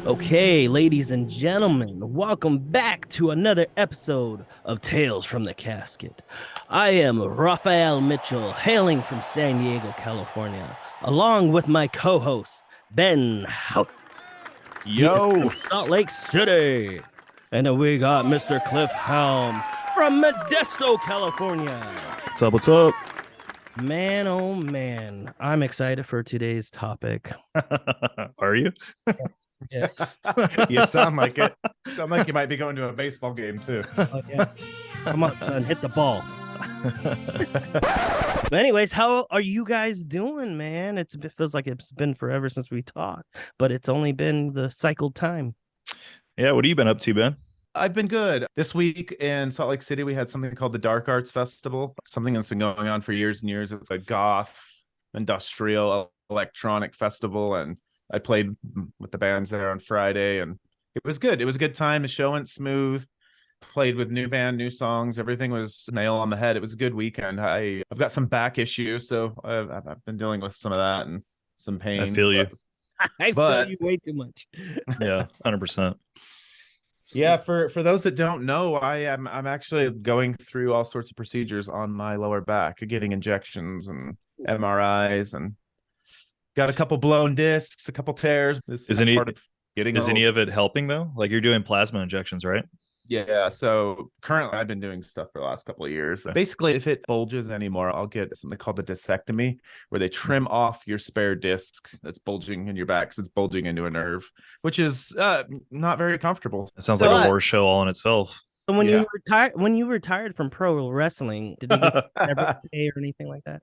Okay, ladies and gentlemen, welcome back to another episode of Tales from the Casket. I am Raphael Mitchell, hailing from San Diego, California, along with my co-host, Ben Houth. He is Yo, from Salt Lake City. And then we got Mr. Cliff Helm from Modesto, California. what's up? What's up? Man, oh man, I'm excited for today's topic. Are you? Yes. You sound like it. Sound like you might be going to a baseball game too. Oh, yeah. Come on, son, hit the ball. But anyways, how are you guys doing, man? It feels like it's been forever since we talked, but it's only been the cycled time. Yeah, what have you been up to, Ben? I've been good. This week in Salt Lake City, we had something called the Dark Arts Festival, something that's been going on for years and years. It's a goth, industrial, electronic festival. And I played with the bands there on Friday, and it was good. It was a good time. The show went smooth. Played with new band, new songs. Everything was nail on the head. It was a good weekend. I've got some back issues, so I've been dealing with some of that and some pain. I feel you. I feel you way too much. Yeah, 100%. Yeah, for those that don't know, I'm actually going through all sorts of procedures on my lower back, getting injections and MRIs, and got a couple blown discs, a couple tears. This Is any part of getting is old. any of it helping though? Like you're doing plasma injections, right? Yeah, so currently I've been doing stuff for the last couple of years. Basically, if it bulges anymore, I'll get something called the discectomy, where they trim off your spare disc that's bulging in your back because it's bulging into a nerve, which is not very comfortable. It sounds So- like a horror show all in itself. So when Yeah. you retired from pro wrestling, did they get never stay or anything like that?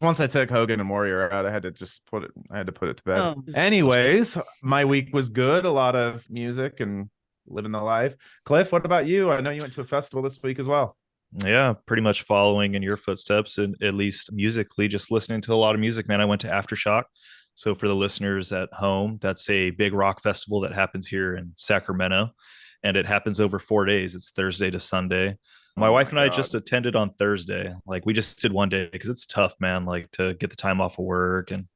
Once I took Hogan and Warrior out, I had to put it to bed. Oh. Anyways, my week was good. A lot of music and living the life. Cliff, what about you? I know you went to a festival this week as well. Yeah, pretty much following in your footsteps, and at least musically, just listening to a lot of music, man. I went to Aftershock. So for the listeners at home, that's a big rock festival that happens here in Sacramento, and it happens over 4 days. It's Thursday to Sunday. My Oh wife my and I God. just attended on Thursday. Like we just did one day because it's tough, man. Like to get the time off of work and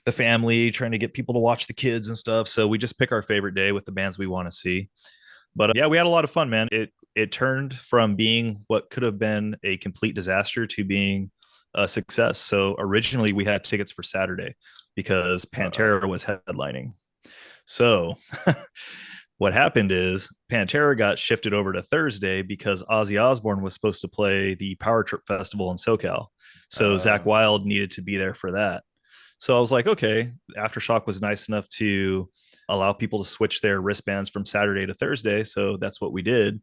the family, trying to get people to watch the kids and stuff. So we just pick our favorite day with the bands we want to see. But yeah, we had a lot of fun, man. It turned from being what could have been a complete disaster to being a success. So originally we had tickets for Saturday because Pantera was headlining. So what happened is Pantera got shifted over to Thursday because Ozzy Osbourne was supposed to play the Power Trip Festival in SoCal. So Zach Wilde needed to be there for that. So I was like, okay, Aftershock was nice enough to allow people to switch their wristbands from Saturday to Thursday. So that's what we did.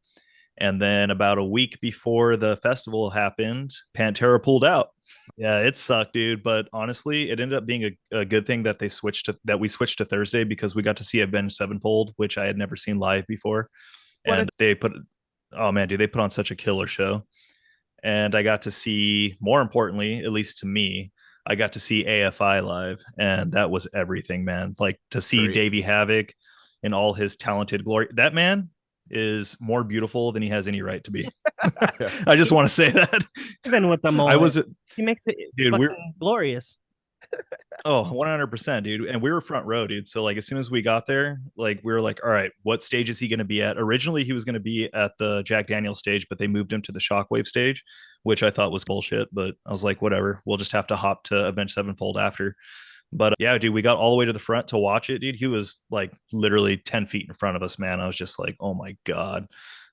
And then about a week before the festival happened, Pantera pulled out. Yeah, it sucked, dude. But honestly, it ended up being a good thing that we switched to Thursday because we got to see Avenged Sevenfold, which I had never seen live before. And they put on such a killer show. And I got to see, more importantly, at least to me, I got to see AFI live, and that was everything, man. Like to see Great. Davey Havoc in all his talented glory. That man is more beautiful than he has any right to be. I just want to say that. Even with the moment, he makes it dude, glorious. Oh, 100%, dude. And we were front row, dude. So like as soon as we got there, like we were like, all right, what stage is he going to be at? Originally he was going to be at the Jack Daniel stage, but they moved him to the Shockwave stage, which I thought was bullshit, but I was like, whatever, we'll just have to hop to Avenged Sevenfold after. But yeah, dude, we got all the way to the front to watch it, dude. He was like literally 10 feet in front of us, man. I was just like, oh my God.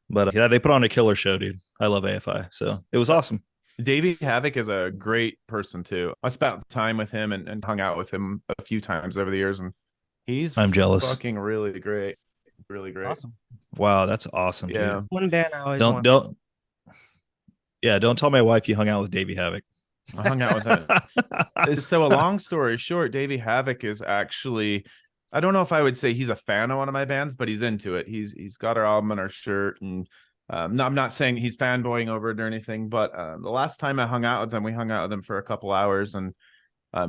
But yeah, they put on a killer show, dude. I love AFI. So it was awesome. Davey Havoc is a great person too. I spent time with him and hung out with him a few times over the years, and I'm jealous. Fucking really great. Really great. Awesome. Wow, that's awesome. Yeah. Dude. One band I always don't tell my wife you hung out with Davey Havoc. I hung out with him. So a long story short, Davey Havoc is actually, I don't know if I would say he's a fan of one of my bands, but he's into it. He's got our album on our shirt, and no, I'm not saying he's fanboying over it or anything, but the last time I hung out with him, we hung out with him for a couple hours, and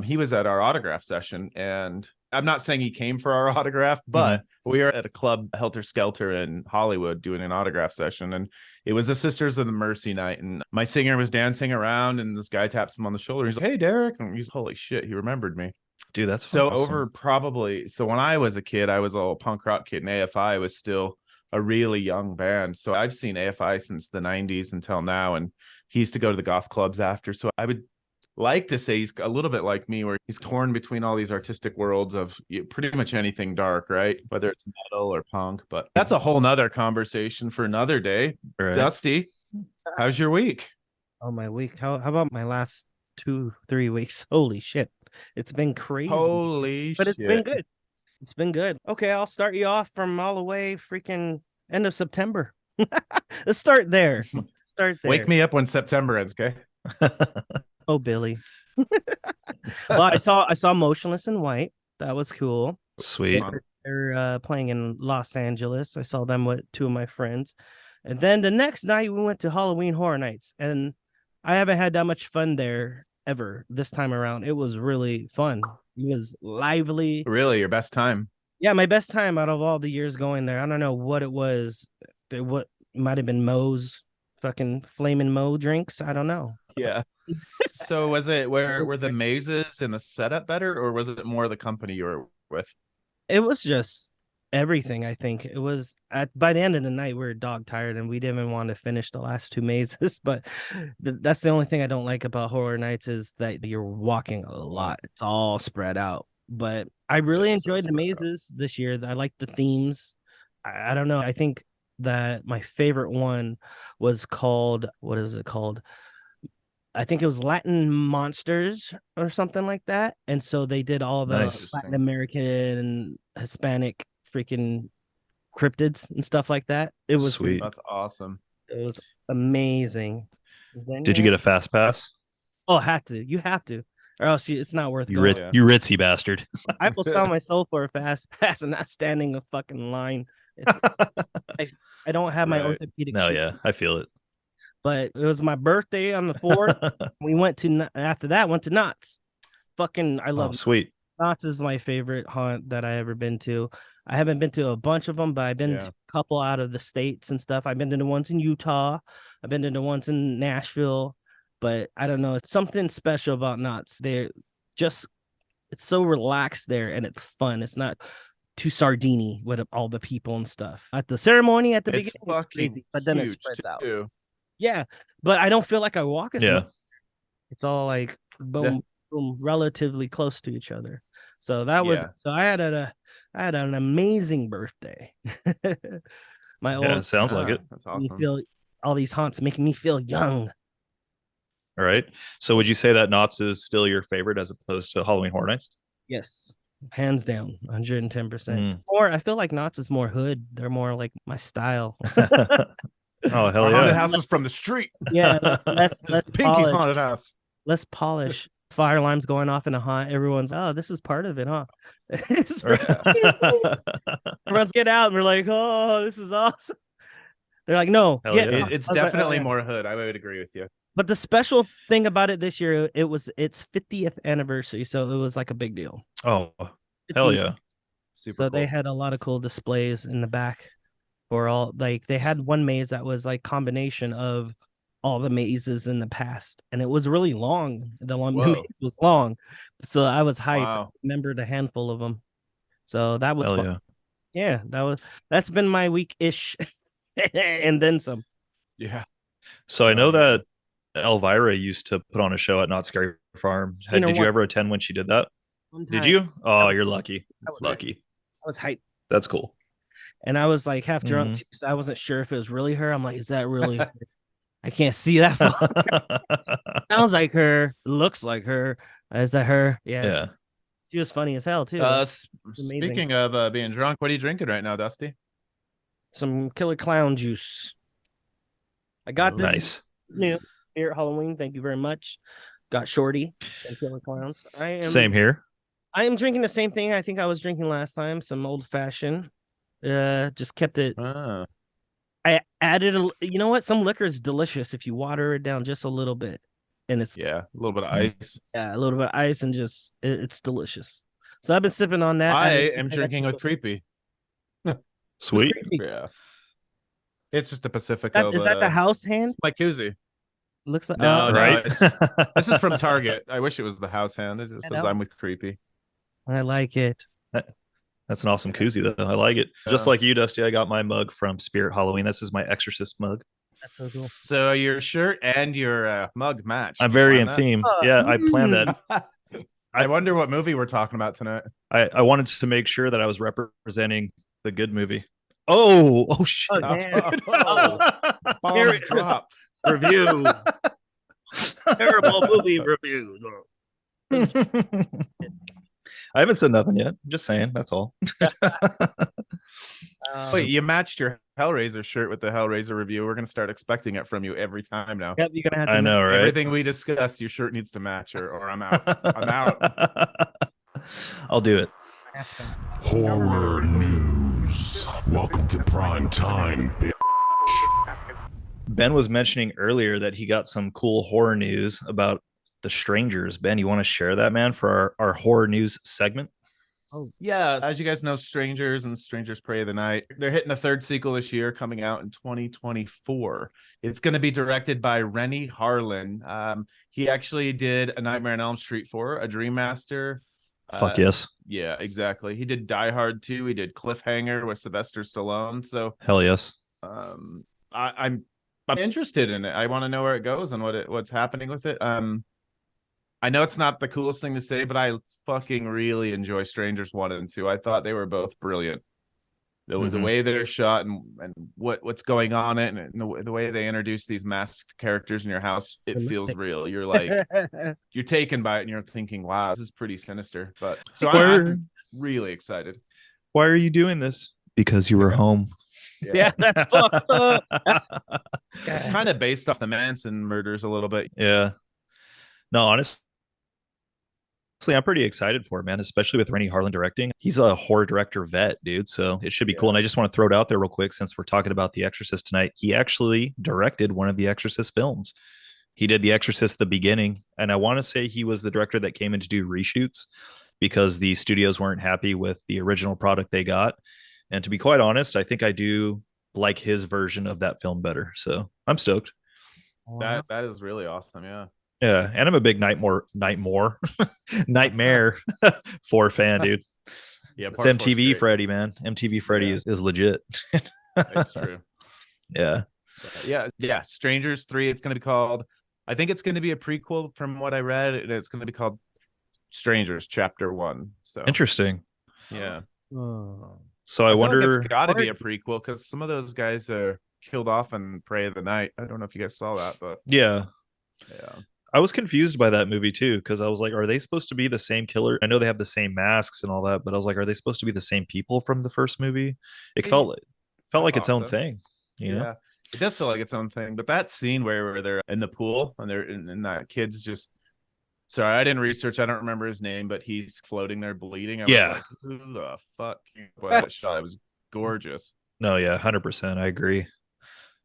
he was at our autograph session. And I'm not saying he came for our autograph, but we were at a club, Helter Skelter in Hollywood, doing an autograph session, and it was a Sisters of the Mercy night, and my singer was dancing around, and this guy taps him on the shoulder. He's like, "Hey, Derek," and he's, holy shit, he remembered me. Dude, that's So awesome. so when I was a kid, I was a little punk rock kid, and AFI was still a really young band. So I've seen AFI since the 90s until now, and he used to go to the goth clubs after. So I would like to say he's a little bit like me, where he's torn between all these artistic worlds of pretty much anything dark, right? Whether it's metal or punk, but that's a whole nother conversation for another day. Right. Dusty, how's your week? Oh, my week. How about my last 2-3 weeks? Holy shit. It's been crazy. Holy But shit. it's been good. It's been good. Okay, I'll start you off from all the way freaking end of September. Let's start there. Start there. Wake me up when September ends, okay? Oh, Billy. Well, I saw Motionless in White. That was cool. Sweet. They're playing in Los Angeles. I saw them with two of my friends. And then the next night we went to Halloween Horror Nights, and I haven't had that much fun there ever this time around. It was really fun. It was lively. Really, your best time? Yeah, my best time out of all the years going there. I don't know what it was. What might have been Moe's fucking flaming Moe drinks. I don't know. Yeah. So was it were the mazes and the setup better, or was it more the company you were with? It was just everything. I think it was by the end of the night we were dog tired and we didn't even want to finish the last two mazes. But that's the only thing I don't like about Horror Nights is that you're walking a lot. It's all spread out. But I really enjoyed the mazes this year. I like the themes. I don't know. I think that my favorite one was called, what is it called? I think it was Latin Monsters or something like that. And so they did all the Nice. Latin American and Hispanic freaking cryptids and stuff like that. It was Sweet. That's awesome. It was amazing. Did you get a fast pass? Oh, had to. You have to, or else it's not worth You going. you ritzy bastard. I will sell my soul for a fast pass and not standing a fucking line. I don't have my Right. orthopedic. No, shoes. yeah, I feel it. But it was my birthday on the 4th. We went to after that went to Knott's. Fucking, I love sweet. Knott's is my favorite haunt that I ever been to. I haven't been to a bunch of them, but I've been to a couple out of the states and stuff. I've been to the ones in Utah. I've been to the ones in Nashville. But I don't know, it's something special about Knott's. They're just, it's so relaxed there and it's fun. It's not too sardini with all the people and stuff. At the ceremony at the beginning, it's crazy, but then it spreads out. Yeah, but I don't feel like I walk as much. It's all like boom, boom, relatively close to each other. So that was so I had an amazing birthday. My old sounds like it. That's awesome. Feel all these haunts making me feel young. All right. So would you say that Knott's is still your favorite as opposed to Halloween Horror Nights? Yes. Hands down, 110%. Or I feel like Knott's is more hood. They're more like my style. Oh, hell yeah. Haunted houses from the street. Yeah, less Pinky's haunted house. Less polish. Fire alarms going off in a haunt. Everyone's, oh, this is part of it, huh? Everyone's get out and we're like, oh, this is awesome. They're like, no, it's definitely more hood. I would agree with you. But the special thing about it this year, its 50th anniversary, so it was like a big deal. Oh, hell yeah. Super cool. They had a lot of cool displays in the back for all, like they had one maze that was like combination of all the mazes in the past, and it was really long. The maze was long, so I was hyped. I remembered a handful of them, so that was fun. Yeah, that's been my week-ish and then some. Yeah. So I know that Elvira used to put on a show at Not Scary Farm. Did you ever attend when she did that? Did you? Oh, you're lucky. Lucky. I was hyped. That's cool. And I was like half drunk too, so I wasn't sure if it was really her. I'm like, is that really her? I can't see that far. Sounds like her. Looks like her. Is that her? Yeah. She was funny as hell too. Speaking of being drunk, what are you drinking right now, Dusty? Some Killer Clown juice. I got this new Spirit Halloween. Thank you very much. Got Shorty and Killer Clowns. Same here. I am drinking the same thing I think I was drinking last time. Some old fashioned. Just kept it. I added you know what? Some liquor is delicious if you water it down just a little bit, and it's a little bit of ice. Yeah, a little bit of ice, and just it's delicious. So I've been sipping on that. I am drinking with Creepy. Sweet. Yeah. It's just a Pacifico. Is that the house hand? My koozie. Looks like no, right. This is from Target. I wish it was the house hand. It just says I'm with Creepy. I like it. That's an awesome koozie, though. I like it. Just like you, Dusty, I got my mug from Spirit Halloween. This is my Exorcist mug. That's so cool. So your shirt and your mug match. I'm Did you very plan in that? theme. Yeah, I planned that. I wonder what movie we're talking about tonight. I wanted to make sure that I was representing the good movie. Oh shit. Oh, damn. Bombs dropped. Review. Terrible movie review. I haven't said nothing yet. Just saying. That's all. Wait, you matched your Hellraiser shirt with the Hellraiser review. We're gonna start expecting it from you every time now. Yep, you're gonna have to. I know, right? Everything we discuss, your shirt needs to match, or I'm out. I'm out. I'll do it. Horror news. Welcome to prime time, bitch. Ben was mentioning earlier that he got some cool horror news about The Strangers. Ben, you want to share that, man, for our horror news segment? Oh, yeah. As you guys know, Strangers and Strangers Prey of the Night, they're hitting a third sequel this year, coming out in 2024. It's going to be directed by Rennie Harlan. He actually did A Nightmare on Elm Street 4, A Dream Master. Fuck yes. Yeah, exactly. He did Die Hard 2. He did Cliffhanger with Sylvester Stallone. So hell yes. I'm interested in it. I want to know where it goes and what's happening with it. I know it's not the coolest thing to say, but I fucking really enjoy Strangers 1 and 2. I thought they were both brilliant. The way they're shot and what's going on it, and the way they introduce these masked characters in your house, it feels real. You're like, you're taken by it and you're thinking, wow, this is pretty sinister. But so I'm really excited. Why are you doing this? Because you were home. Yeah, that's fucked up. It's kind of based off the Manson murders a little bit. Yeah. No, honestly, I'm pretty excited for it, man, especially with Rennie Harlan directing. He's a horror director vet, dude, so it should be cool. And I just want to throw it out there real quick since we're talking about The Exorcist tonight. He actually directed one of the Exorcist films. He did The Exorcist the beginning, and I want to say he was the director that came in to do reshoots because the studios weren't happy with the original product they got. And to be quite honest, I think I do like his version of that film better. So I'm stoked. That is really awesome, yeah. Yeah, and I'm a big Nightmare 4 fan, dude. Yeah, it's MTV Freddy, man. MTV Freddy is legit. That's true. Yeah. Yeah. Strangers 3. It's going to be called. I think it's going to be a prequel from what I read. It's going to be called Strangers Chapter 1. So interesting. Yeah. So I wonder. Like it's got to be a prequel because some of those guys are killed off in Prey of the Night. I don't know if you guys saw that, but yeah. I was confused by that movie too, because I was like, are they supposed to be the same killer? I know they have the same masks and all that, but I was like, are they supposed to be the same people from the first movie? It felt like its own thing. You know? It does feel like its own thing. But that scene where they're in the pool and they're and that kid's just sorry, I didn't research, I don't remember his name, but he's floating there bleeding. I was like, who the fuck? Boy, that shot, it was gorgeous. No, yeah, 100%. I agree.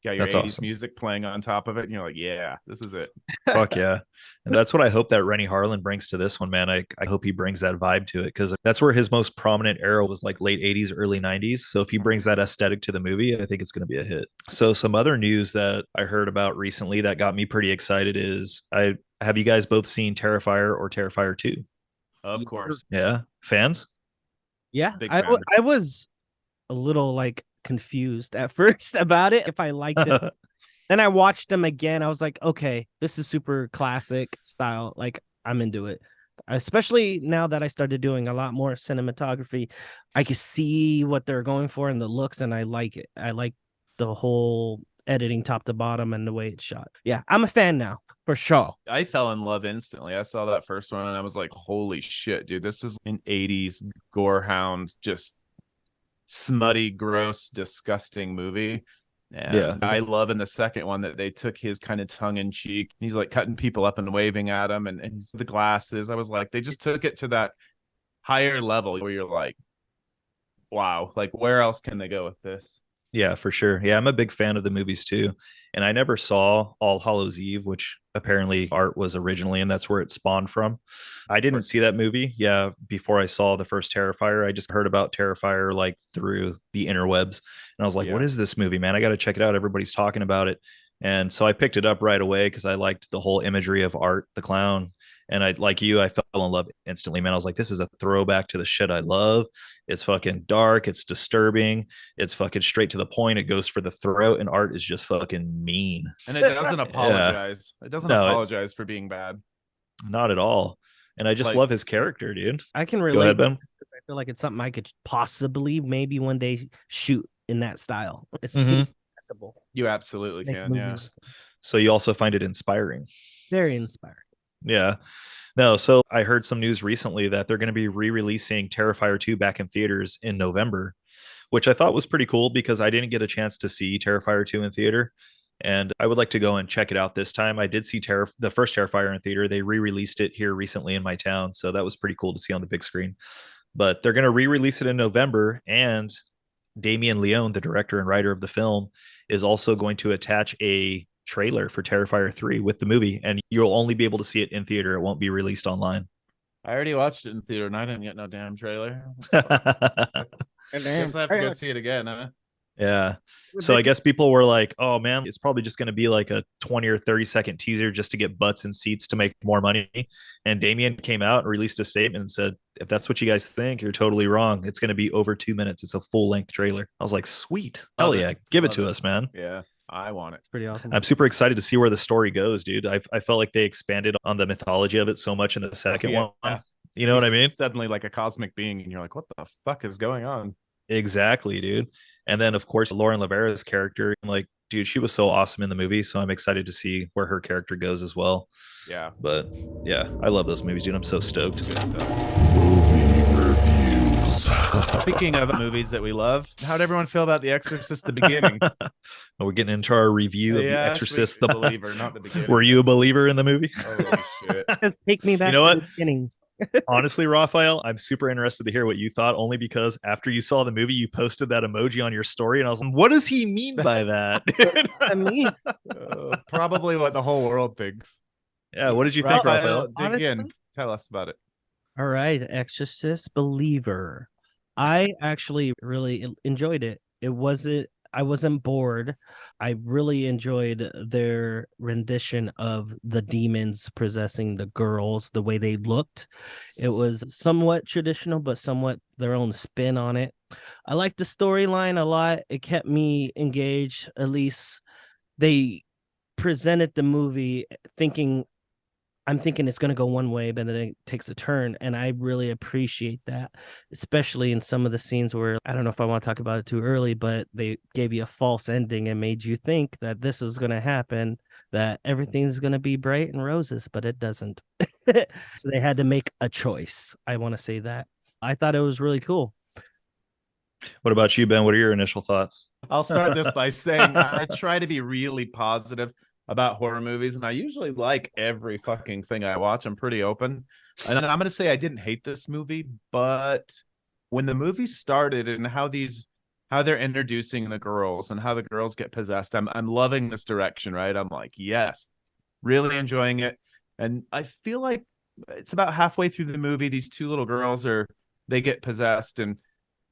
Yeah, your that's 80s awesome. music playing on top of it, and you're like, yeah, this is it. Fuck yeah. And that's what I hope that Rennie Harlan brings to this one, man. I hope he brings that vibe to it, because that's where his most prominent era was, like late 80s, early 90s. So if he brings that aesthetic to the movie, I think it's going to be a hit. So some other news that I heard about recently that got me pretty excited is, have you guys both seen Terrifier or Terrifier 2? Of course. Yeah. Fans? Yeah. I was a little like confused at first about it, if I liked it. Then I watched them again. I was like, okay, this is super classic style. Like, I'm into it. Especially now that I started doing a lot more cinematography, I can see what they're going for in the looks, and I like it. I like the whole editing top to bottom and the way it's shot. Yeah, I'm a fan now, for sure. I fell in love instantly. I saw that first one and I was like, holy shit, dude, this is an 80s gorehound, just smutty, gross, disgusting movie. And yeah, I love in the second one that they took his kind of tongue-in-cheek. He's like cutting people up and waving at them, and he's the glasses. I was like, they just took it to that higher level where you're like, wow, like where else can they go with this? Yeah, for sure. Yeah, I'm a big fan of the movies too. And I never saw All Hallows Eve, which apparently art was originally, and that's where it spawned from. I didn't see that movie. Yeah, before I saw the first Terrifier, I just heard about Terrifier like through the interwebs. And I was like, what is this movie, man? I got to check it out. Everybody's talking about it. And so I picked it up right away because I liked the whole imagery of Art the clown. And I, like you, I fell in love instantly, man. I was like, this is a throwback to the shit I love. It's fucking dark. It's disturbing. It's fucking straight to the point. It goes for the throat, and art is just fucking mean. And it doesn't apologize. It doesn't apologize for being bad. Not at all. And I just love his character, dude. I can relate. Go ahead, Ben. I feel like it's something I could possibly maybe one day shoot in that style. It's possible. You absolutely can, yes. Yeah. So you also find it inspiring. Very inspiring. Yeah. No, so I heard some news recently that they're going to be re-releasing Terrifier 2 back in theaters in November, which I thought was pretty cool because I didn't get a chance to see Terrifier 2 in theater. And I would like to go and check it out this time. I did see the first Terrifier in theater. They re-released it here recently in my town. So that was pretty cool to see on the big screen. But they're going to re-release it in November. And Damien Leone, the director and writer of the film, is also going to attach a trailer for Terrifier 3 with the movie, and you'll only be able to see it in theater. It won't be released online. I already watched it in theater and I didn't get no damn trailer. I guess I have to go see it again, huh? Yeah. So I guess people were like, oh man, it's probably just going to be like a 20 or 30-second teaser just to get butts and seats to make more money. And Damien came out and released a statement and said, if that's what you guys think, you're totally wrong. It's going to be over 2 minutes. It's a full-length trailer. I was like, sweet. Hell yeah. Give it to us, man. Yeah. I want it. It's pretty awesome. I'm super excited to see where the story goes, dude. I felt like they expanded on the mythology of it so much in the second one. Yeah. You know what I mean? Suddenly like a cosmic being and you're like, what the fuck is going on? Exactly, dude. And then of course Lauren Lavera's character, like, dude, she was so awesome in the movie. So I'm excited to see where her character goes as well. Yeah. But yeah, I love those movies, dude. I'm so stoked. Movie reviews. Speaking of movies that we love, how'd everyone feel about The Exorcist, the beginning? We're getting into our review of The Exorcist, the believer, not the beginning. Were you a believer in the movie? Holy shit. Just take me back to the beginning. Honestly, Raphael, I'm super interested to hear what you thought, only because after you saw the movie, you posted that emoji on your story, and I was like, what does he mean by that? I mean, probably what the whole world thinks. Yeah, what did you think, Raphael? Dig in. Tell us about it. All right, Exorcist Believer. I actually really enjoyed it. I wasn't bored. I really enjoyed their rendition of the demons possessing the girls, the way they looked. It was somewhat traditional, but somewhat their own spin on it. I liked the storyline a lot. It kept me engaged. At least they presented the movie I'm thinking it's going to go one way, but then it takes a turn. And I really appreciate that, especially in some of the scenes where, I don't know if I want to talk about it too early, but they gave you a false ending and made you think that this is going to happen, that everything's going to be bright and roses, but it doesn't. So they had to make a choice. I want to say that. I thought it was really cool. What about you, Ben? What are your initial thoughts? I'll start this by saying I try to be really positive about horror movies, and I usually like every fucking thing I watch. I'm pretty open, and I'm gonna say I didn't hate this movie, but when the movie started and how they're introducing the girls and how the girls get possessed, I'm loving this direction, right? I'm like, yes, really enjoying it. And I feel like it's about halfway through the movie, these two little girls they get possessed. And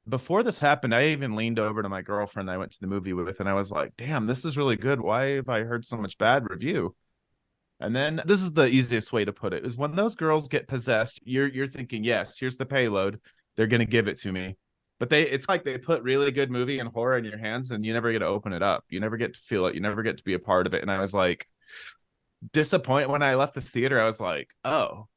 before this happened, I even leaned over to my girlfriend I went to the movie with, and I was like, damn, this is really good. Why have I heard so much bad review? And then this is the easiest way to put it, is when those girls get possessed, you're thinking, yes, here's the payload. They're going to give it to me. But it's like they put really good movie and horror in your hands, and you never get to open it up. You never get to feel it. You never get to be a part of it. And I was like, disappointed when I left the theater. I was like, oh,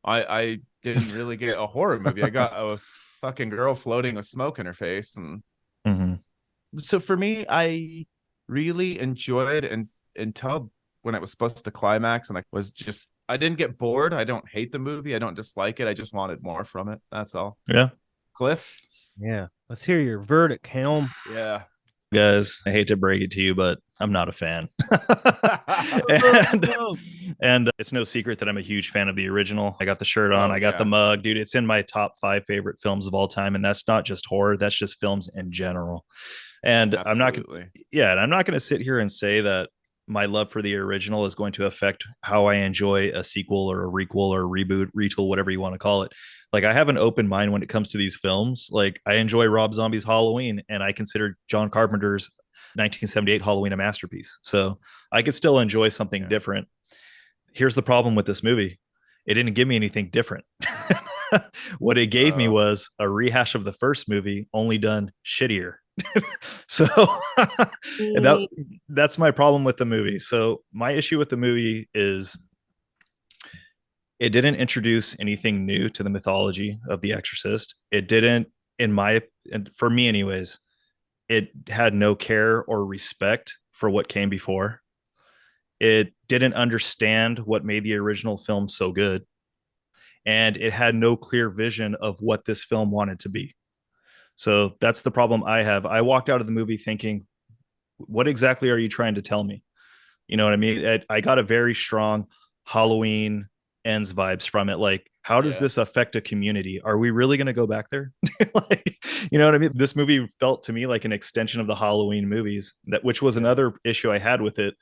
I didn't really get a horror movie. I got a fucking girl floating with smoke in her face. And so for me, I really enjoyed and until when it was supposed to climax, and I didn't get bored. I don't hate the movie. I don't dislike it. I just wanted more from it. That's all. Yeah. Cliff? Yeah. Let's hear your verdict, Helm. Yeah. Guys, I hate to break it to you, but I'm not a fan. and it's no secret that I'm a huge fan of the original. I got the shirt on. I got the mug. Dude, it's in my top 5 favorite films of all time. And that's not just horror. That's just films in general. And absolutely. I'm not going to sit here and say that my love for the original is going to affect how I enjoy a sequel or a requel or a reboot, retool, whatever you want to call it. Like, I have an open mind when it comes to these films. Like, I enjoy Rob Zombie's Halloween, and I consider John Carpenter's 1978 Halloween a masterpiece. So I could still enjoy something different. Here's the problem with this movie. It didn't give me anything different. What it gave me was a rehash of the first movie, only done shittier. So that's my problem with the movie. So my issue with the movie is it didn't introduce anything new to the mythology of the Exorcist. It didn't, and for me anyways, it had no care or respect for what came before. It didn't understand what made the original film so good, and it had no clear vision of what this film wanted to be. So that's the problem I have. I walked out of the movie thinking, what exactly are you trying to tell me? You know what I mean? I got a very strong Halloween ends vibes from it. Like, how does this affect a community? Are we really going to go back there? Like, you know what I mean? This movie felt to me like an extension of the Halloween movies, which was another issue I had with it,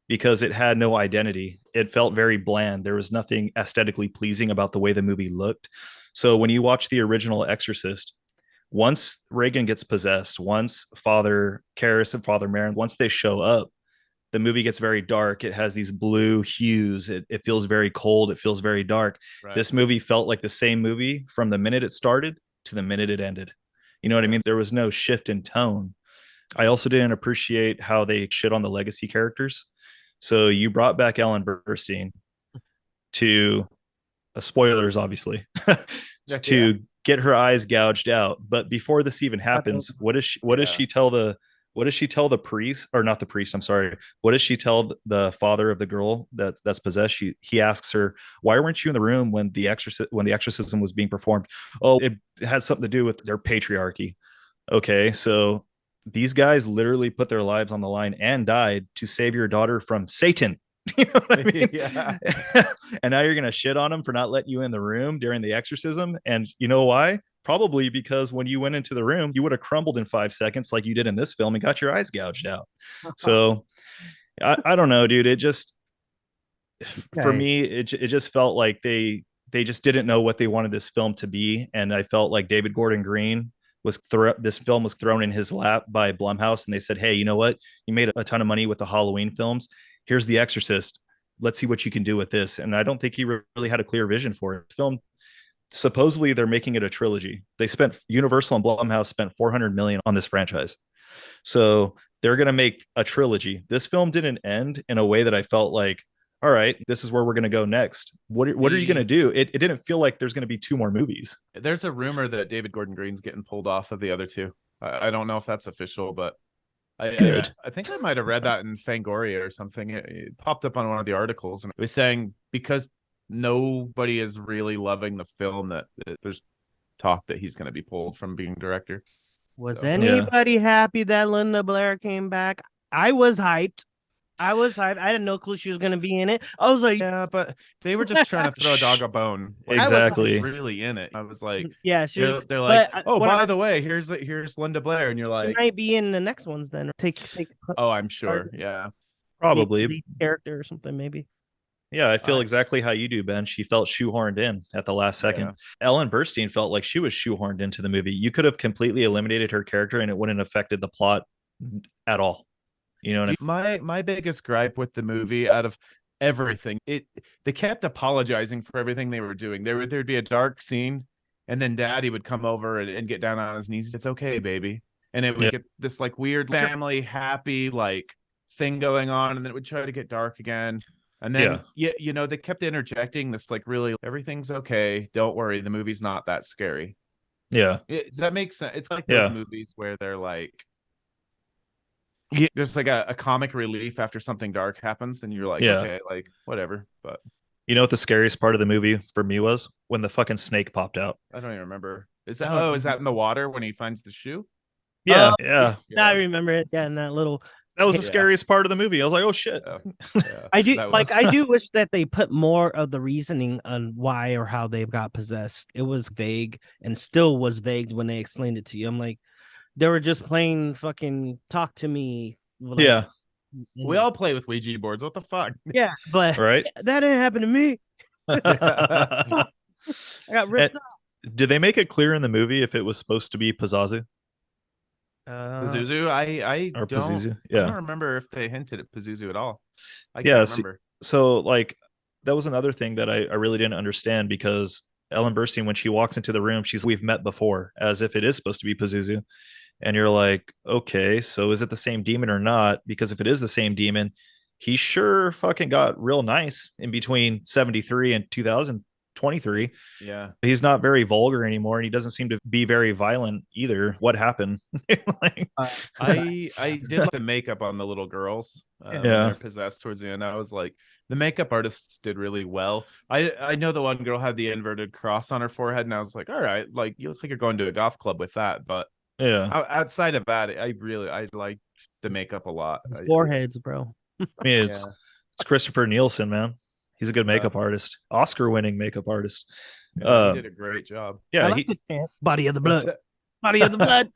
because it had no identity. It felt very bland. There was nothing aesthetically pleasing about the way the movie looked. So when you watch the original Exorcist, once Reagan gets possessed, once Father Karras and Father Merrin, once they show up, the movie gets very dark. It has these blue hues. It feels very cold. It feels very dark. Right. This movie felt like the same movie from the minute it started to the minute it ended. You know what I mean? There was no shift in tone. I also didn't appreciate how they shit on the legacy characters. So you brought back Ellen Burstyn to, spoilers obviously, to get her eyes gouged out. But before this even happens, what does she tell the priest, or not the priest, I'm sorry. What does she tell the father of the girl that's possessed? He asks her, why weren't you in the room when the exorcism was being performed? Oh, it had something to do with their patriarchy. Okay, so these guys literally put their lives on the line and died to save your daughter from Satan. You know what I mean? Yeah. And now you're going to shit on them for not letting you in the room during the exorcism. And you know why? Probably because when you went into the room, you would have crumbled in 5 seconds like you did in this film and got your eyes gouged out. So I don't know, dude. It just, for me, it just felt like they just didn't know what they wanted this film to be. And I felt like David Gordon Green this film was thrown in his lap by Blumhouse, and they said, hey, you know what? You made a ton of money with the Halloween films. Here's The Exorcist. Let's see what you can do with this. And I don't think he really had a clear vision for it. The film, supposedly they're making it a trilogy. Universal and Blumhouse spent $400 million on this franchise. So they're going to make a trilogy. This film didn't end in a way that I felt like, all right, this is where we're going to go next. What are you going to do? It didn't feel like there's going to be 2 more movies. There's a rumor that David Gordon Green's getting pulled off of the other 2. I don't know if that's official, but I think I might have read that in Fangoria or something. It popped up on one of the articles, and it was saying because nobody is really loving the film that there's talk that he's going to be pulled from being director. Was anybody happy that Linda Blair came back? I was hyped. I had no clue she was going to be in it. I was like, yeah, but they were just trying to throw a dog a bone. Like, exactly. I wasn't really in it. I was like, yeah, they're like, oh, by the way, here's Linda Blair, and you're like, she might be in the next ones then. Or take. Oh, I'm sure. Yeah, probably character or something maybe. Yeah, I feel exactly how you do, Ben. She felt shoehorned in at the last second. Yeah. Ellen Burstyn felt like she was shoehorned into the movie. You could have completely eliminated her character and it wouldn't have affected the plot at all. You know what I mean? My biggest gripe with the movie, out of everything, they kept apologizing for everything they were doing. There'd be a dark scene, and then Daddy would come over and get down on his knees. It's okay, baby. And it would get this like weird family happy like thing going on, and then it would try to get dark again. And then you know, they kept interjecting this like really everything's okay. Don't worry, the movie's not that scary. Yeah. Does that make sense? It's like those movies where they're like, there's like a comic relief after something dark happens, and you're like, okay, like whatever. But you know what the scariest part of the movie for me was? When the fucking snake popped out. I don't even remember. Is that in the water when he finds the shoe? Yeah. I remember it. Yeah, in that little. That was the scariest part of the movie. I was like, oh shit. I do wish that they put more of the reasoning on why or how they got possessed. It was vague and still was vague when they explained it to you. I'm like, they were just playing fucking talk to me. Like, we all play with Ouija boards. What the fuck? Yeah, but that didn't happen to me. I got ripped off. Did they make it clear in the movie if it was supposed to be Pazuzu? Pazuzu, I don't remember if they hinted at Pazuzu at all. I can't remember. So like That was another thing that I really didn't understand, because Ellen Burstyn, when she walks into the room, we've met before, as if it is supposed to be Pazuzu. And you're like, okay, so is it the same demon or not? Because if it is the same demon, he sure fucking got real nice in between 73 and 2023. Yeah. He's not very vulgar anymore, and he doesn't seem to be very violent either. What happened? Like, I did like the makeup on the little girls when they're possessed towards the end. I was like, the makeup artists did really well. I know the one girl had the inverted cross on her forehead, and I was like, all right, like you look like you're going to a golf club with that. But outside of that, I like the makeup a lot. Foreheads, bro. I mean, it's Christopher Nielsen, man. He's a good makeup artist, Oscar-winning makeup artist. Yeah, he did a great job. Yeah, Body of the blood. Body of the blood.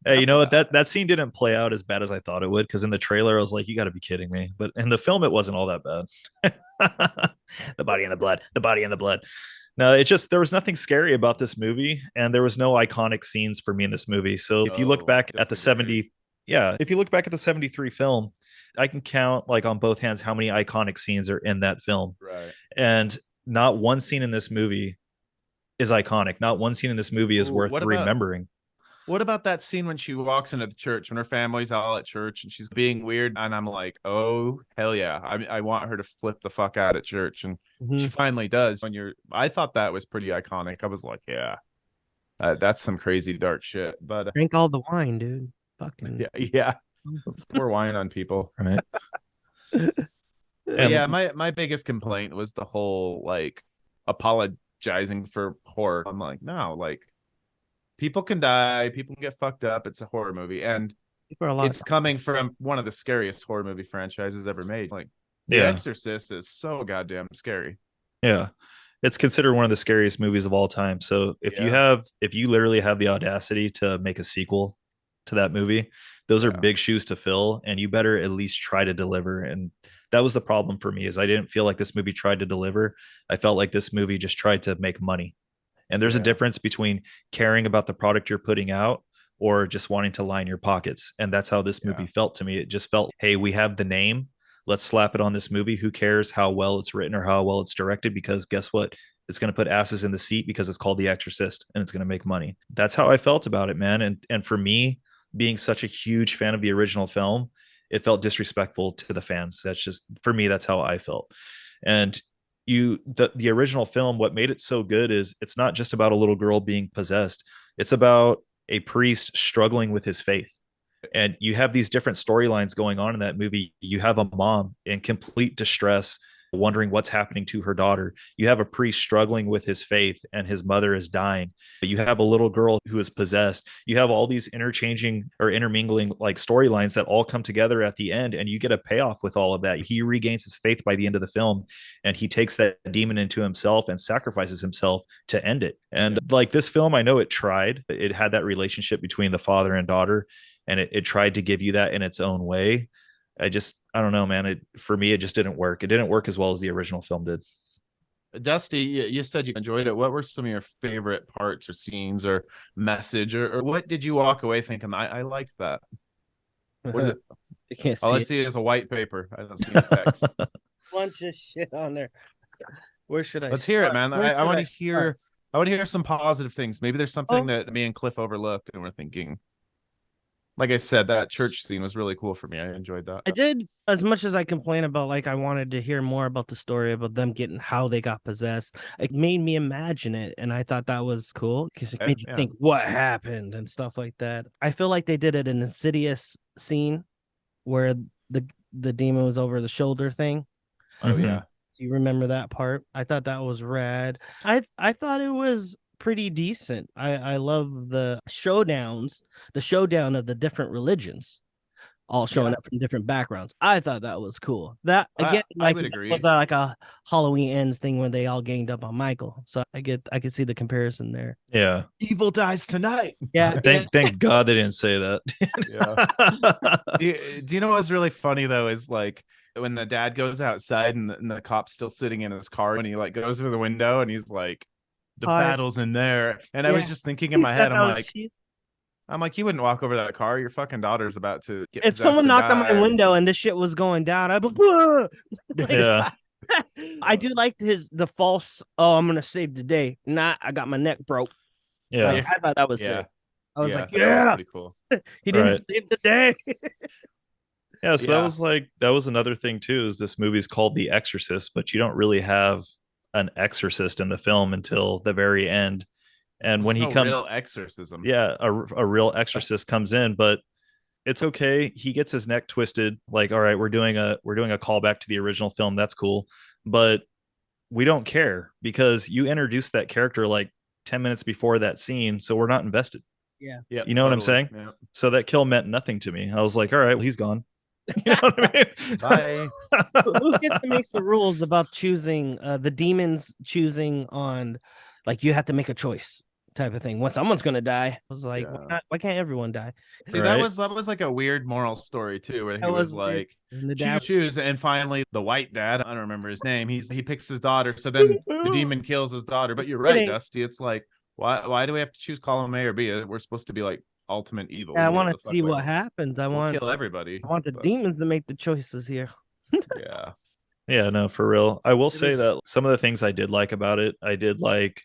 Hey, you know what? That scene didn't play out as bad as I thought it would, because in the trailer I was like, you got to be kidding me. But in the film, it wasn't all that bad. The body and the blood. The body and the blood. No, it just, there was nothing scary about this movie, and there was no iconic scenes for me in this movie. So if you look back at the 70, if you look back at the 73 film, I can count like on both hands how many iconic scenes are in that film. Right. And not one scene in this movie is iconic. Not one scene in this movie is worth remembering. What about that scene when she walks into the church, when her family's all at church and she's being weird? And I'm like, oh, hell yeah. I want her to flip the fuck out at church. And she finally does. I thought that was pretty iconic. I was like, yeah, that's some crazy dark shit. But drink all the wine, dude. Fucking yeah. Let's pour wine on people. Right. Yeah, my biggest complaint was the whole like apologizing for horror. I'm like, no, like, people can die, people can get fucked up. It's a horror movie, and it's coming from one of the scariest horror movie franchises ever made. Like, The Exorcist is so goddamn scary. Yeah, it's considered one of the scariest movies of all time. So if you literally have the audacity to make a sequel to that movie, those are big shoes to fill, and you better at least try to deliver. And that was the problem for me, is I didn't feel like this movie tried to deliver. I felt like this movie just tried to make money. And there's a difference between caring about the product you're putting out or just wanting to line your pockets. And that's how this movie felt to me. It just felt, hey, we have the name. Let's slap it on this movie. Who cares how well it's written or how well it's directed? Because guess what? It's going to put asses in the seat because it's called The Exorcist and it's going to make money. That's how I felt about it, man. And for me, being such a huge fan of the original film, it felt disrespectful to the fans. That's just, for me, that's how I felt. And the original film, what made it so good is it's not just about a little girl being possessed. It's about a priest struggling with his faith. And you have these different storylines going on in that movie. You have a mom in complete distress, wondering what's happening to her daughter. You have a priest struggling with his faith and his mother is dying. You have a little girl who is possessed. You have all these intermingling like storylines that all come together at the end, and you get a payoff with all of that. He regains his faith by the end of the film, and he takes that demon into himself and sacrifices himself to end it. And like this film, I know it had that relationship between the father and daughter, and it tried to give you that in its own way. I don't know, man. For me, it just didn't work. It didn't work as well as the original film did. Dusty, you said you enjoyed it. What were some of your favorite parts or scenes or message, or what did you walk away thinking? I liked that. What is it? You can't see. All I see is a white paper. I don't see any text. Bunch of shit on there. Where should I? Let's hear it, man. I want to hear. I want to hear some positive things. Maybe there's something that me and Cliff overlooked, and we're thinking. Like I said, that church scene was really cool for me. I enjoyed that. I did, as much as I complain about, like, I wanted to hear more about the story about them getting how they got possessed. It made me imagine it, and I thought that was cool because it made you think what happened and stuff like that. I feel like they did it in an Insidious scene where the demon was over the shoulder thing. Oh yeah. Do you remember that part? I thought that was rad. I thought it was pretty decent. I love the showdown of the different religions all showing up from different backgrounds. I thought that was cool. That again, I would agree. Was like a Halloween Ends thing when they all ganged up on Michael. So I could see the comparison there. Yeah. Evil dies tonight. Yeah. Thank God they didn't say that. Do you know what's really funny though is like when the dad goes outside and the cop's still sitting in his car, when he like goes through the window and he's like, the battle's in there. And I was just thinking in my head, I'm like, you wouldn't walk over that car. Your fucking daughter's about to get if someone knocked on my window and this shit was going down, I'd be I do like the false. Oh, I'm gonna save the day. Nah, I got my neck broke. Yeah. Like, I thought that was Yeah. sick. I was like, that was yeah, pretty cool. he didn't Right. save the day. Yeah, so Yeah. that was another thing too, is this movie's called The Exorcist, but you don't really have an exorcist in the film until the very end. And when There's he no comes, real exorcism. yeah, a real exorcist comes in, but it's okay. He gets his neck twisted. Like, all right, we're doing a callback to the original film. That's cool, but we don't care because you introduced that character like 10 minutes before that scene, so we're not invested. Yeah. Yeah. You know what I'm saying? Yeah. So that kill meant nothing to me. I was like, all right, well, he's gone. You know what I mean? Bye. Who gets to make the rules about choosing the demons choosing on, like, you have to make a choice type of thing when someone's gonna die? I was like, why can't everyone die? See, Right. that was like a weird moral story too, where he That was was weird. like, And the choose, dad, choose, and finally the white dad, I don't remember his name, he picks his daughter, so then the demon kills his daughter. But Just you're right, kidding. Dusty, it's like, why do we have to choose column A or B? We're supposed to be like ultimate evil. I You know, want the to fuck, see like, what happens. we'll kill everybody. I want the but, demons to make the choices here. yeah. Yeah, no, for real. I will It say is- that some of the things I did like about it, I did like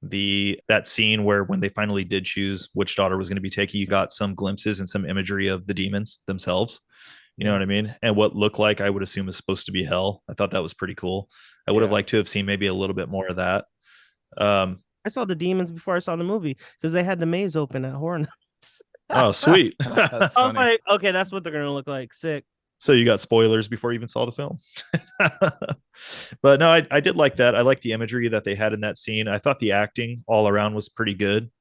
that scene where when they finally did choose which daughter was going to be taken, you got some glimpses and some imagery of the demons themselves. You know what I mean? And what looked like I would assume is supposed to be hell. I thought that was pretty cool. I would have Yeah. liked to have seen maybe a little bit more of that. Um, I saw the demons before I saw the movie because they had the maze open at Horror Nights. oh, sweet. That's I was funny. like, okay, that's what they're gonna look like. Sick. So you got spoilers before you even saw the film. But no, I did like that. I like the imagery that they had in that scene. I thought the acting all around was pretty good.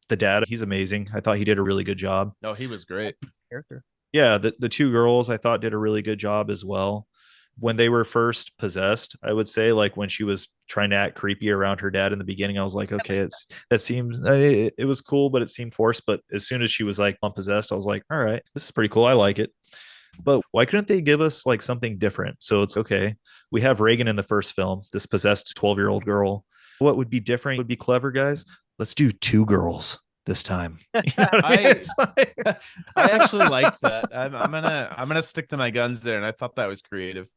The dad, he's amazing. I thought he did a really good job. No, he was great. Character. Yeah, the two girls I thought did a really good job as well. When they were first possessed, I would say, like when she was trying to act creepy around her dad in the beginning, I was like, okay, that seemed it was cool, but it seemed forced. But as soon as she was like unpossessed, I was like, all right, this is pretty cool. I like it. But why couldn't they give us like something different? So it's okay. We have Reagan in the first film, this possessed 12-year-old girl. What would be different? Would be clever, guys. Let's do two girls this time. You know what I mean? It's like- I actually like that. I'm gonna stick to my guns there, and I thought that was creative.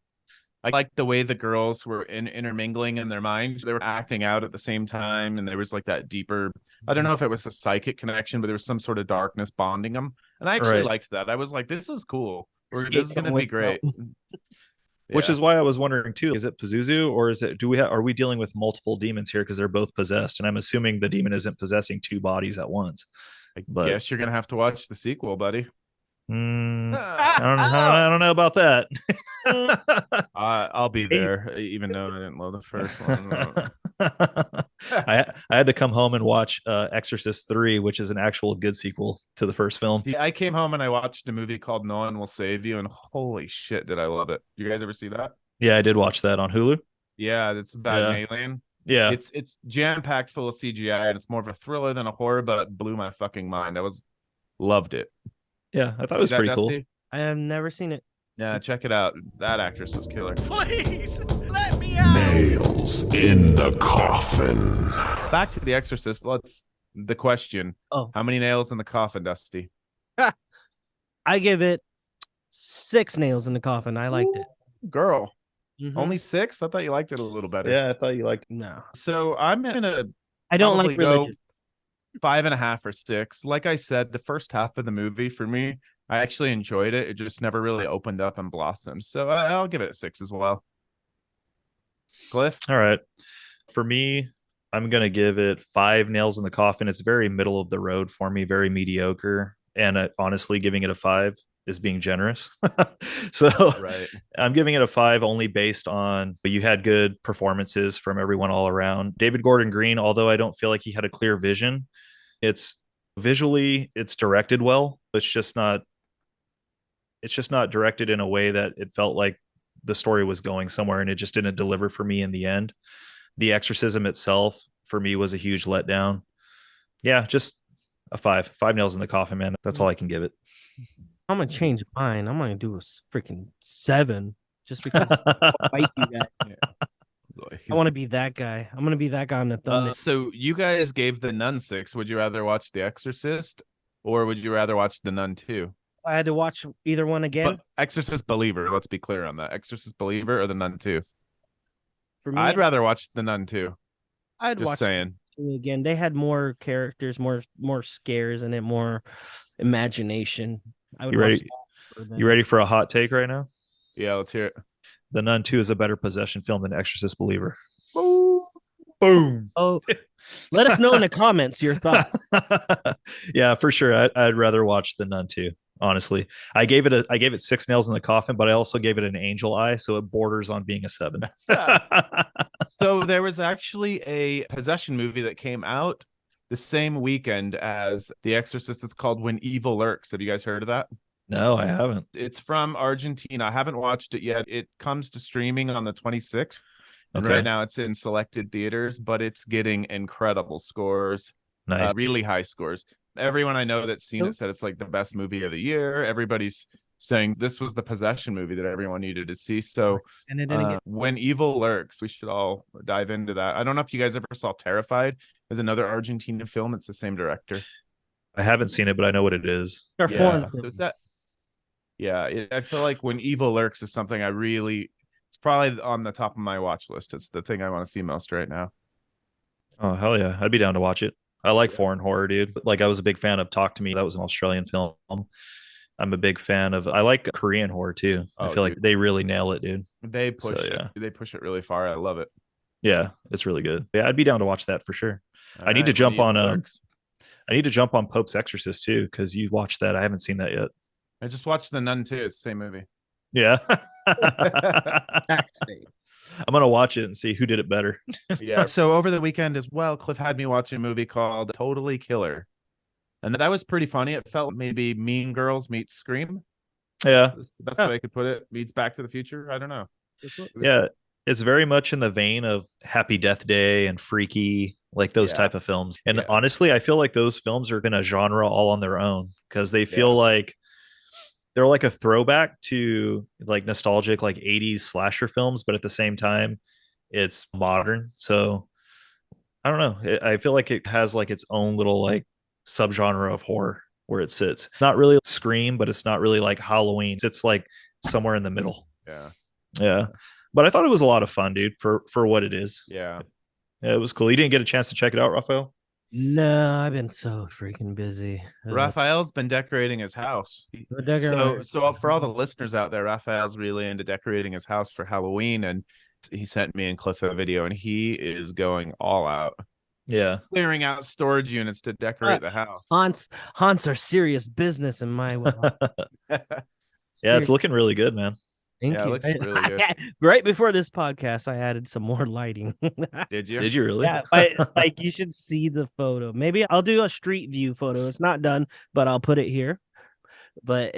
I like the way the girls were intermingling in their minds. They were acting out at the same time, and there was like that deeper. I don't know if it was a psychic connection, but there was some sort of darkness bonding them, and I actually Right. liked that. I was like, "This is cool. This is Escape gonna from be Wake great." Which Yeah. is why I was wondering too, is it Pazuzu or are we dealing with multiple demons here because they're both possessed? And I'm assuming the demon isn't possessing two bodies at once. I But guess you're gonna have to watch the sequel, buddy. I don't know about that. I'll be there, even though I didn't love the first one. I had to come home and watch Exorcist 3, which is an actual good sequel to the first film. I came home and I watched a movie called No One Will Save You, and holy shit, did I love it! You guys ever see that? Yeah, I did watch that on Hulu. Yeah, it's about an alien. Yeah. It's jam packed full of CGI, and it's more of a thriller than a horror, but it blew my fucking mind. Loved it. Yeah, I thought it was pretty cool. I have never seen it. Yeah, check it out. That actress was killer. Please, let me out! Nails in the coffin. Back to The Exorcist. The question. Oh. How many nails in the coffin, Dusty? I give it 6 nails in the coffin. I liked it. Girl. Mhm. Only 6? I thought you liked it a little better. Yeah, I thought you liked. No. So I'm gonna I don't probably like go religion. 5.5 or 6. Like I said, the first half of the movie for me, I actually enjoyed it. It just never really opened up and blossomed. So I'll give it a 6 as well. Cliff? All right. For me, I'm going to give it 5 nails in the coffin. It's very middle of the road for me, very mediocre. And honestly, giving it a 5 is being generous. So Right. I'm giving it a 5 only based on, but you had good performances from everyone all around. David Gordon Green, although I don't feel like he had a clear vision, it's visually, it's directed well. It's just not directed in a way that it felt like the story was going somewhere, and it just didn't deliver for me in the end. The exorcism itself for me was a huge letdown. Yeah, just a 5 nails in the coffin, man. That's all I can give it. I'm gonna change mine. I'm gonna do a freaking 7 just because I fight you guys. I want to be that guy. I'm gonna be that guy on the thumbnail. So you guys gave The Nun 6. Would you rather watch The Exorcist or would you rather watch The Nun 2? I had to watch either one again. But Exorcist Believer, let's be clear on that. Exorcist Believer or The Nun 2? For me, I'd rather watch The Nun too. I'd Just watch saying. it again. They had more characters, more scares in it, more imagination. I would You watch ready? that over You ready for a hot take right now? Yeah, let's hear it. The Nun 2 is a better possession film than Exorcist Believer. Boom. Oh, let us know in the comments your thoughts. Yeah, for sure. I'd rather watch The Nun 2. Honestly, I gave it 6 nails in the coffin, but I also gave it an angel eye, so it borders on being a 7. So there was actually a possession movie that came out the same weekend as The Exorcist. It's called When Evil Lurks. Have you guys heard of that? No, I haven't. It's from Argentina. I haven't watched it yet. It comes to streaming on the 26th. And Okay. right now it's in selected theaters, but it's getting incredible scores. Nice. Really high scores. Everyone I know that's seen it said it's like the best movie of the year. Everybody's saying this was the possession movie that everyone needed to see. So And it didn't get When Evil Lurks, we should all dive into that. I don't know if you guys ever saw Terrified. There's another Argentinian film. It's the same director. I haven't seen it, but I know what it is. They're Yeah, foreign so films. it's that. Yeah, I feel like When Evil Lurks is something I really. It's probably on the top of my watch list. It's the thing I want to see most right now. Oh, hell yeah. I'd be down to watch it. I like foreign horror, dude. Like, I was a big fan of Talk to Me. That was an Australian film. I'm a big fan of, I like Korean horror too. I Oh, feel like dude. they really nail it, dude. They push So, it. yeah. They push it really far. I love it. Yeah, it's really good. Yeah, I'd be down to watch that for sure. All I need to right, jump When on Evil a- Lurks. I need to jump on Pope's Exorcist too, because you watched that. I haven't seen that yet. I just watched The Nun too. It's the same movie. Yeah. Backstage. I'm gonna watch it and see who did it better. Yeah. So over the weekend as well, Cliff had me watch a movie called Totally Killer. And that was pretty funny. It felt maybe Mean Girls meets Scream. Yeah. That's the best way I could put it. Meets Back to the Future. I don't know. It was- Yeah. It's very much in the vein of Happy Death Day and Freaky, like those Yeah. type of films. And Yeah. honestly, I feel like those films are in a genre all on their own because they feel like they're like a throwback to like nostalgic, like 80s slasher films, but at the same time, it's modern. So I don't know. I feel like it has like its own little like subgenre of horror where it sits. Not really Scream, but it's not really like Halloween. It's like somewhere in the middle. Yeah. Yeah. But I thought it was a lot of fun, dude, for what it is. Yeah. Yeah, it was cool. You didn't get a chance to check it out, Raphael? No, I've been so freaking busy. Raphael's been decorating his house. So for all the listeners out there, Raphael's really into decorating his house for Halloween, and he sent me and Cliff a video, and he is going all out, Yeah. clearing out storage units to decorate the house. Haunts are serious business in my world. Yeah, it's looking really good, man. Thank Yeah, it you. looks really good. Right before this podcast, I added some more lighting. Did you? Did you really? Yeah, like you should see the photo. Maybe I'll do a street view photo. It's not done, but I'll put it here. But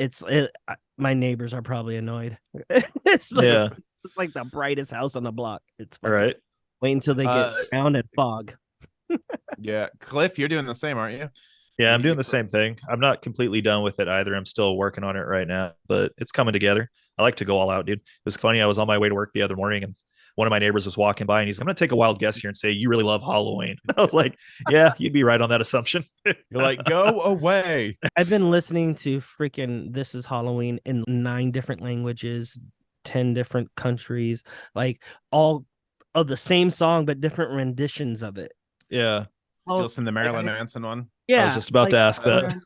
my neighbors are probably annoyed. It's like the brightest house on the block. It's All fucking- right. Wait until they get down and fog. Yeah. Cliff, you're doing the same, aren't you? Yeah, I'm doing the same thing. I'm not completely done with it either. I'm still working on it right now, but it's coming together. I like to go all out, dude. It was funny. I was on my way to work the other morning and one of my neighbors was walking by and he's, I'm going to take a wild guess here and say, you really love Halloween. I was like, yeah, you'd be right on that assumption. You're like, go away. I've been listening to freaking This Is Halloween in 9 different languages, 10 different countries, like all of the same song, but different renditions of it. Yeah. Did you listen to the Marilyn Manson one? Yeah. I was just about to ask that.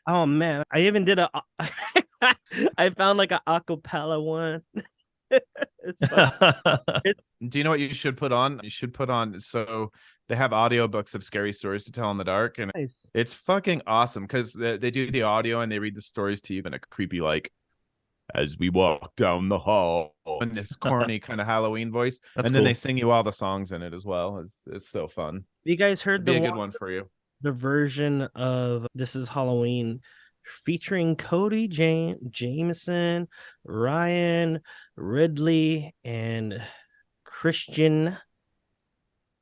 Oh man, I even did I found like an acapella one. It's fun. Do you know what you should put on? You should put on, so they have audiobooks of scary stories to tell in the dark, and Nice. it's fucking awesome because they do the audio and they read the stories to you in a creepy, like, as we walk down the hall, in this corny kind of Halloween voice. That's and then cool. they sing you all the songs in it as well. It's so fun. You guys heard It'd be the a good one for you. the version of This Is Halloween featuring Cody Jameson, Ryan Ridley, and Christian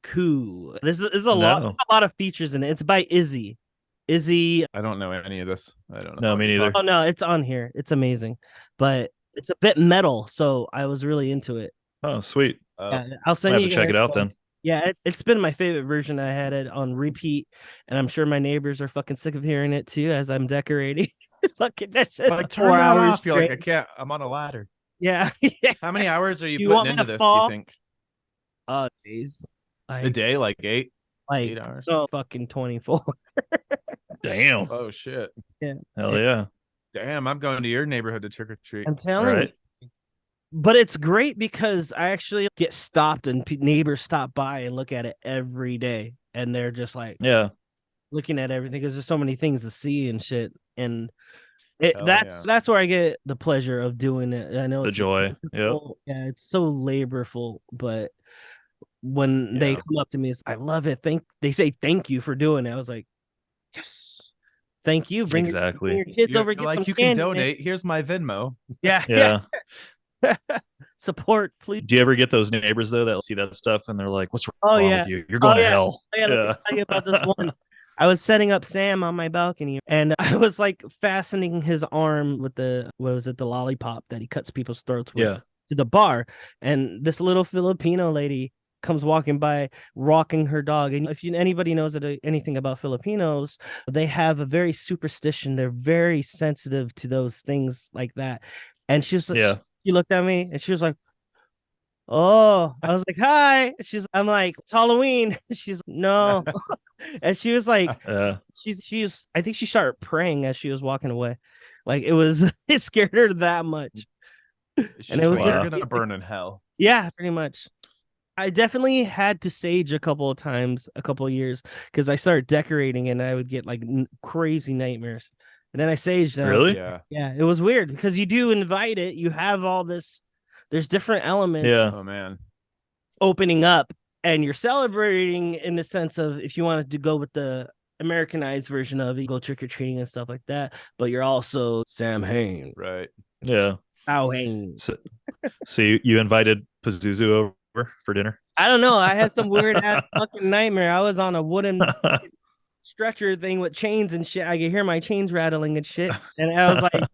Koo. This is a lot of features in it. It's by Izzy. I don't know any of this. I don't know. No, me neither. Oh no, it's on here. It's amazing, but it's a bit metal, so I was really into it. Oh, sweet. Yeah, I'll I send have you to check guys it out some. then. Yeah, it's been my favorite version. I had it on repeat, and I'm sure my neighbors are fucking sick of hearing it too as I'm decorating. Fucking that shit. Like, turn 4 that hours off. You're like, I straight. can't. I'm on a ladder. Yeah. How many hours are you You want putting me into to this? fall? You think? Days. A Like, day, like 8 like hours. no fucking 24. Damn. Oh shit. Yeah. Hell yeah. Damn, I'm going to your neighborhood to trick or treat. I'm telling Right. you. But it's great because I actually get stopped and neighbors stop by and look at it every day. And they're just like Yeah. looking at everything because there's so many things to see and shit. And Hell that's where I get the pleasure of doing it. I know The it's joy. Yep. yeah, it's so laborful, but when they Yeah. come up to me, I love it. They say thank you for doing it. I was like, yes, thank you. Bring Exactly. your kids You're over. Get like, some you can candy, man." donate. Here's my Venmo. Yeah, Yeah. Support, please. Do you ever get those neighbors though that see that stuff and they're like, "What's Oh wrong yeah, with you? You're going to hell." I gotta tell you about this one. I was setting up Sam on my balcony, and I was like fastening his arm with the the lollipop that he cuts people's throats with Yeah. to the bar, and this little Filipino lady comes walking by, rocking her dog. And if anybody knows anything about Filipinos, they have a very superstition. They're very sensitive to those things like that. And she looked at me, and she was like, "Oh," I was like, "Hi." I'm like, "It's Halloween." She's no. And she was like, she's I think she started praying as she was walking away. Like it was it scared her that much. And it was you're gonna burn in hell. Yeah, pretty much. I definitely had to sage a couple of times, a couple of years, because I started decorating and I would get like crazy nightmares. And then I saged. And Really? Yeah, it was weird because you do invite it. You have all this. There's different elements. Yeah. Oh man. Opening up, and you're celebrating in the sense of if you wanted to go with the Americanized version of it, go trick or treating and stuff like that. But you're also Sam Hain, Right. Yeah. Sao Hain. So you invited Pazuzu over for dinner? I don't know. I had some weird ass fucking nightmare. I was on a wooden stretcher thing with chains and shit. I could hear my chains rattling and shit. And I was like,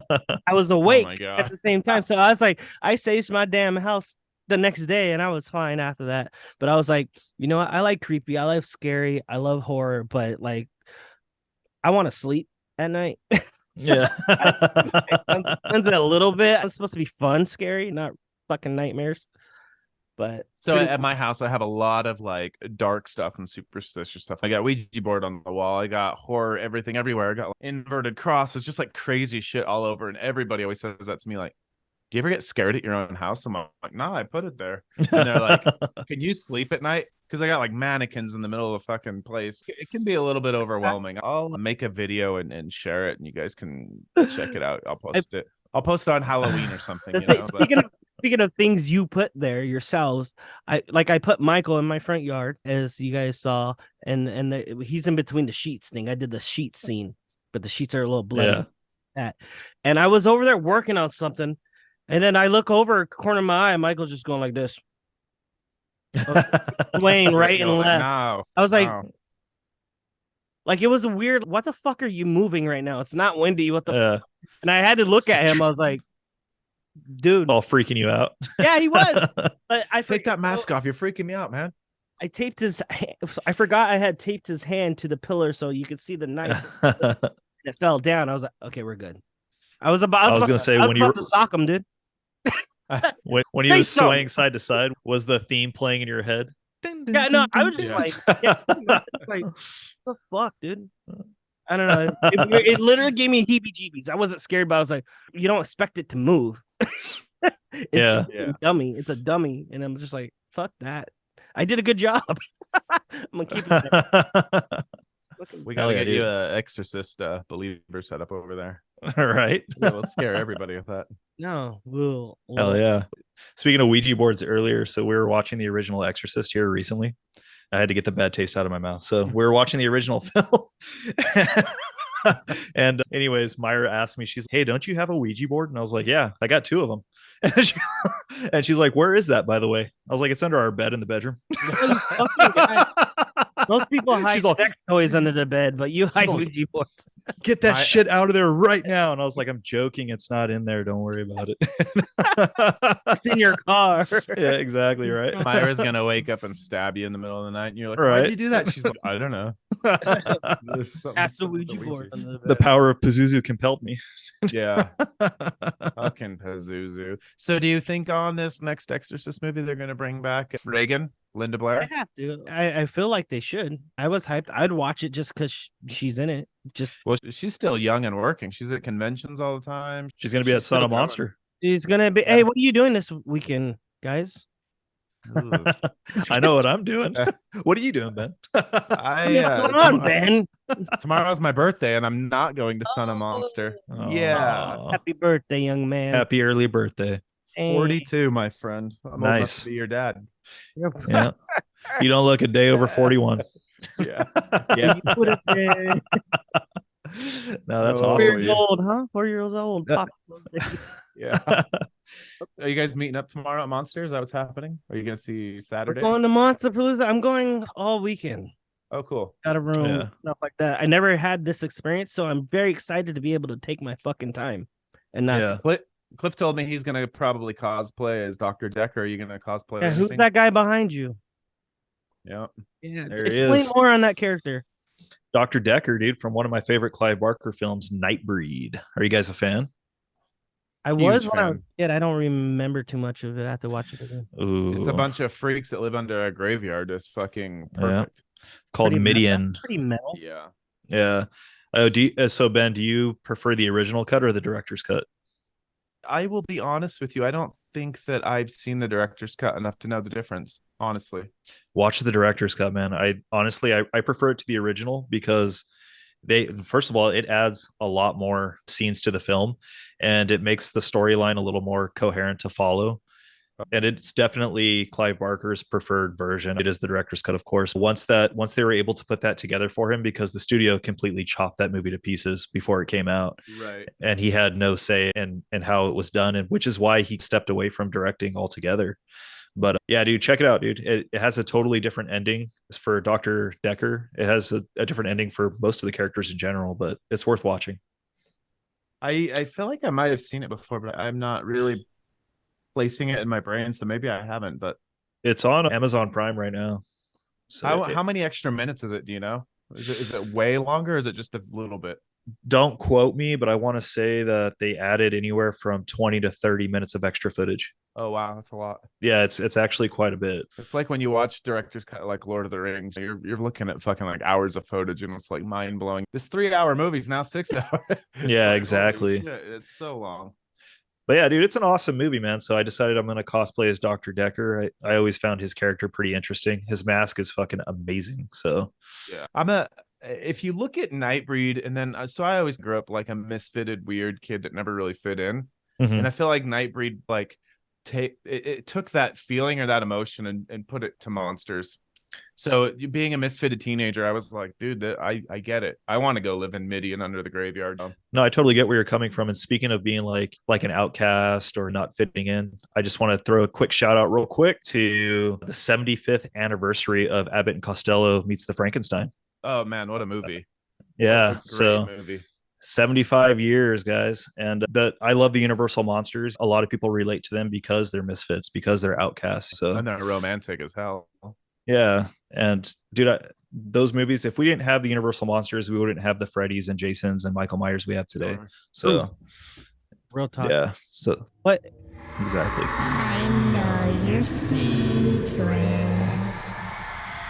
I was awake at the same time. So I was like, I saged my damn house the next day and I was fine after that. But I was like, you know what? I like creepy. I like scary. I love horror, but like, I want to sleep at night. Yeah. It a little bit. It's supposed to be fun, scary, not fucking nightmares. But so at my house, I have a lot of like dark stuff and superstitious stuff. I got Ouija board on the wall. I got horror, everything everywhere. I got like, inverted crosses, just like crazy shit all over. And everybody always says that to me, like, "Do you ever get scared at your own house?" I'm like, "No, I put it there." And they're like, "Can you sleep at night?" Because I got like mannequins in the middle of the fucking place. It can be a little bit overwhelming. I'll make a video and share it, and you guys can check it out. I'll post it. I'll post it on Halloween or something. You know, Speaking of things you put there yourselves, I put Michael in my front yard, as you guys saw, and he's in between the sheets thing. I did the sheet scene, but the sheets are a little bloody. Yeah. And I was over there working on something, and then I look over corner of my eye, and Michael's just going like this, swaying right and left. No, I was like, it was a weird. What the fuck are you moving right now? It's not windy. What the? And I had to look at him. I was like, dude, all freaking you out. Yeah, he was. But I take that mask off. You're freaking me out, man. I taped his. I forgot I had taped his hand to the pillar so you could see the knife. It fell down. I was like, okay, we're good. I was going to say when you were to sock him, dude. when he was swaying side to side, was the theme playing in your head? Yeah, no, I was just like, like, what the fuck, dude? I don't know. It literally gave me heebie-jeebies. I wasn't scared, but I was like, you don't expect it to move. It's a dummy. It's a dummy, and I'm just like, fuck that. I did a good job. I'm gonna keep it. We gotta get you a Exorcist Believer set up over there. All right. We'll scare everybody with that. No, we'll. Hell yeah. Speaking of Ouija boards earlier, so we were watching the original Exorcist here recently. I had to get the bad taste out of my mouth. So we were watching the original film. And anyways, Myra asked me, she's, "Hey, don't you have a Ouija board?" And I was like, "Yeah, I got 2 of them." And she's like, "Where is that, by the way?" I was like, "It's under our bed in the bedroom." Most people hide sex toys under the bed, but you hide Ouija boards. Get that shit out of there right now. And I was like, "I'm joking. It's not in there. Don't worry about it." It's in your car. Yeah, exactly right. Myra's gonna wake up and stab you in the middle of the night, and you're like, right. "Why'd you do that?" She's like, "I don't know." That's the Ouija board. The power of Pazuzu compelled me. Yeah. Fucking Pazuzu. So do you think on this next Exorcist movie they're going to bring back Reagan, Linda They Blair? have to. I feel like they should. I was hyped. I'd watch it just because she's in it. Just Well, she's still young and working. She's at conventions all the time. She's gonna be at Son still of going. Monster. she's gonna be. Yeah. Hey, what are you doing this weekend, guys? Ooh. I know what I'm doing. What are you doing, Ben? What's going on, Ben? Tomorrow's my birthday, and I'm not going to Son of Monster. Yeah, Aw. Happy birthday, young man. Happy early birthday. Hey. 42, my friend. I'm old enough Nice. to be your dad. Yeah. You don't look a day over 41. Yeah. Yeah. You put it there. No, that's Oh, 4 awesome. years old, huh? 4 years old. Yeah. Pop. Yeah. Are you guys meeting up tomorrow at Monster? Is that what's happening? Are you going to see We're Saturday? going to Monsterpalooza. I'm going all weekend. Oh, cool. Got a room, Yeah. stuff like that. I never had this experience, so I'm very excited to be able to take my fucking time and not. Yeah. Cliff told me he's going to probably cosplay as Dr. Decker. Are you going to cosplay? Yeah, who's anything? that guy behind you? Yeah. Yeah, There he explain is. more on that character. Dr. Decker, dude, from one of my favorite Clive Barker films, Nightbreed. Are you guys a fan? I was Huge when I was fan. a kid. I don't remember too much of it. I have to watch it again. Ooh. It's a bunch of freaks that live under a graveyard. It's fucking Yeah. perfect. called Pretty Midian. Pretty metal. Yeah. Yeah. Oh, so Ben, do you prefer the original cut or the director's cut? I will be honest with you. I don't think that I've seen the director's cut enough to know the difference, honestly. Watch the director's cut, man. I honestly I prefer it to the original because first of all, it adds a lot more scenes to the film and it makes the storyline a little more coherent to follow. And it's definitely Clive Barker's preferred version. It is the director's cut, of course. Once they were able to put that together for him, because the studio completely chopped that movie to pieces before it came out, Right. and he had no say in how it was done, and which is why he stepped away from directing altogether. But yeah, dude, check it out, dude. It has a totally different ending for Dr. Decker. It has a different ending for most of the characters in general, but it's worth watching. I feel like I might have seen it before, but I'm not really placing it in my brain, so maybe I haven't. But It's on Amazon Prime right now. So how many extra minutes is it? Do you know? Is it way longer? Or is it just a little bit? don't quote me, but I want to say that they added anywhere from 20 to 30 minutes of extra footage. Oh wow, that's a lot. Yeah, it's actually quite a bit. It's like when you watch directors cut like Lord of the Rings, you're looking at fucking like hours of footage, and it's like mind blowing. This 3-hour movie's now 6 hours. It's Yeah, like, exactly. holy shit, it's so long. But yeah, dude, it's an awesome movie, man. So I decided I'm going to cosplay as Dr. Decker. I always found his character pretty interesting. His mask is fucking amazing. So Yeah, if you look at Nightbreed, and then so I always grew up like a misfitted weird kid that never really fit in, mhm. and I feel like Nightbreed like it took that feeling or that emotion and put it to monsters. So being a misfitted teenager, I was like, dude, I get it. I want to go live in Midian under the graveyard. No, I totally get where you're coming from. And speaking of being like an outcast or not fitting in, I just want to throw a quick shout out real quick to the 75th anniversary of Abbott and Costello Meets the Frankenstein. Oh man, what a movie. Yeah. What a great So movie. 75 years, guys. And I love the Universal monsters. A lot of people relate to them because they're misfits, because they're outcasts. So And they're romantic as hell. yeah. And dude, those movies, if we didn't have the Universal monsters, we wouldn't have the Freddys and Jasons and Michael Myers we have today. So Real talk. yeah. So What? exactly. I know your secret.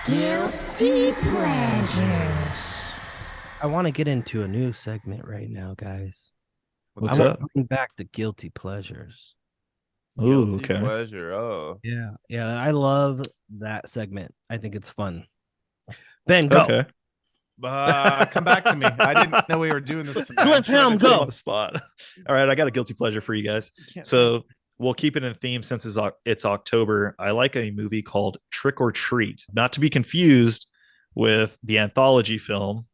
Guilty pleasures. I want to get into a new segment right now, guys. What's I want up? to bring back the guilty pleasures. Ooh, Guilty okay. pleasure. Oh. Yeah, I love that segment. I think it's fun. Ben, go. Okay. Come back to me. I didn't know we were doing this. Let him Put him go. on the spot. All right, I got a guilty pleasure for you guys. So we'll keep it in theme since it's October. I like a movie called Trick or Treat, not to be confused with the anthology film.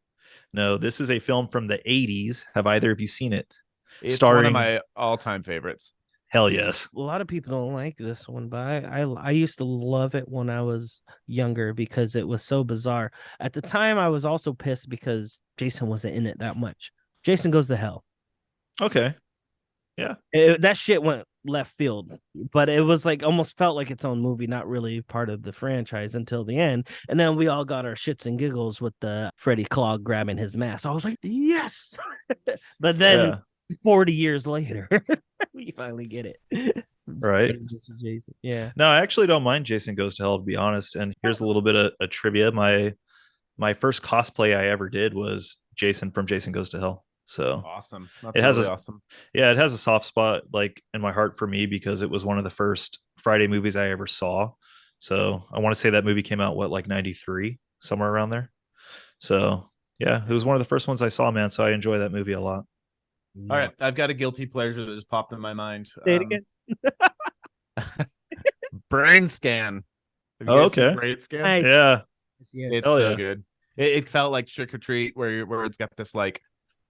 No, this is a film from the 80s. Have either of you seen it? It's one starring- of my all-time favorites. Hell yes. A lot of people don't like this one, but I used to love it when I was younger because it was so bizarre. At the time, I was also pissed because wasn't in it that much. Jason Goes to Hell. Okay. That shit went left field, but it was like almost felt like its own movie, not really part of the franchise until the end. And then we all got our shits and giggles with the Freddy Claw grabbing his mask. I was like, yes. But then 40 years later, We finally get it. Right. Jason. Yeah. No, I actually don't mind Jason Goes to Hell, to be honest. And here's a little bit of a trivia. My first cosplay I ever did was Jason from Jason Goes to Hell. So Awesome. That's it has really a awesome. yeah, it has a soft spot like in my heart for me because it was one of the first Friday movies I ever saw. So I want to say that movie came out what, like 93, somewhere around there. So yeah, it was one of the first ones I saw, man. So I enjoy that movie a lot. All right, I've got a guilty pleasure that just popped in my mind. Say it again. Brain Scan. Have you Oh, guys seen okay. Brain Scan? Nice. Yeah. Yes. It's Hell so yeah. good. It felt like Trick or Treat, where it's got this like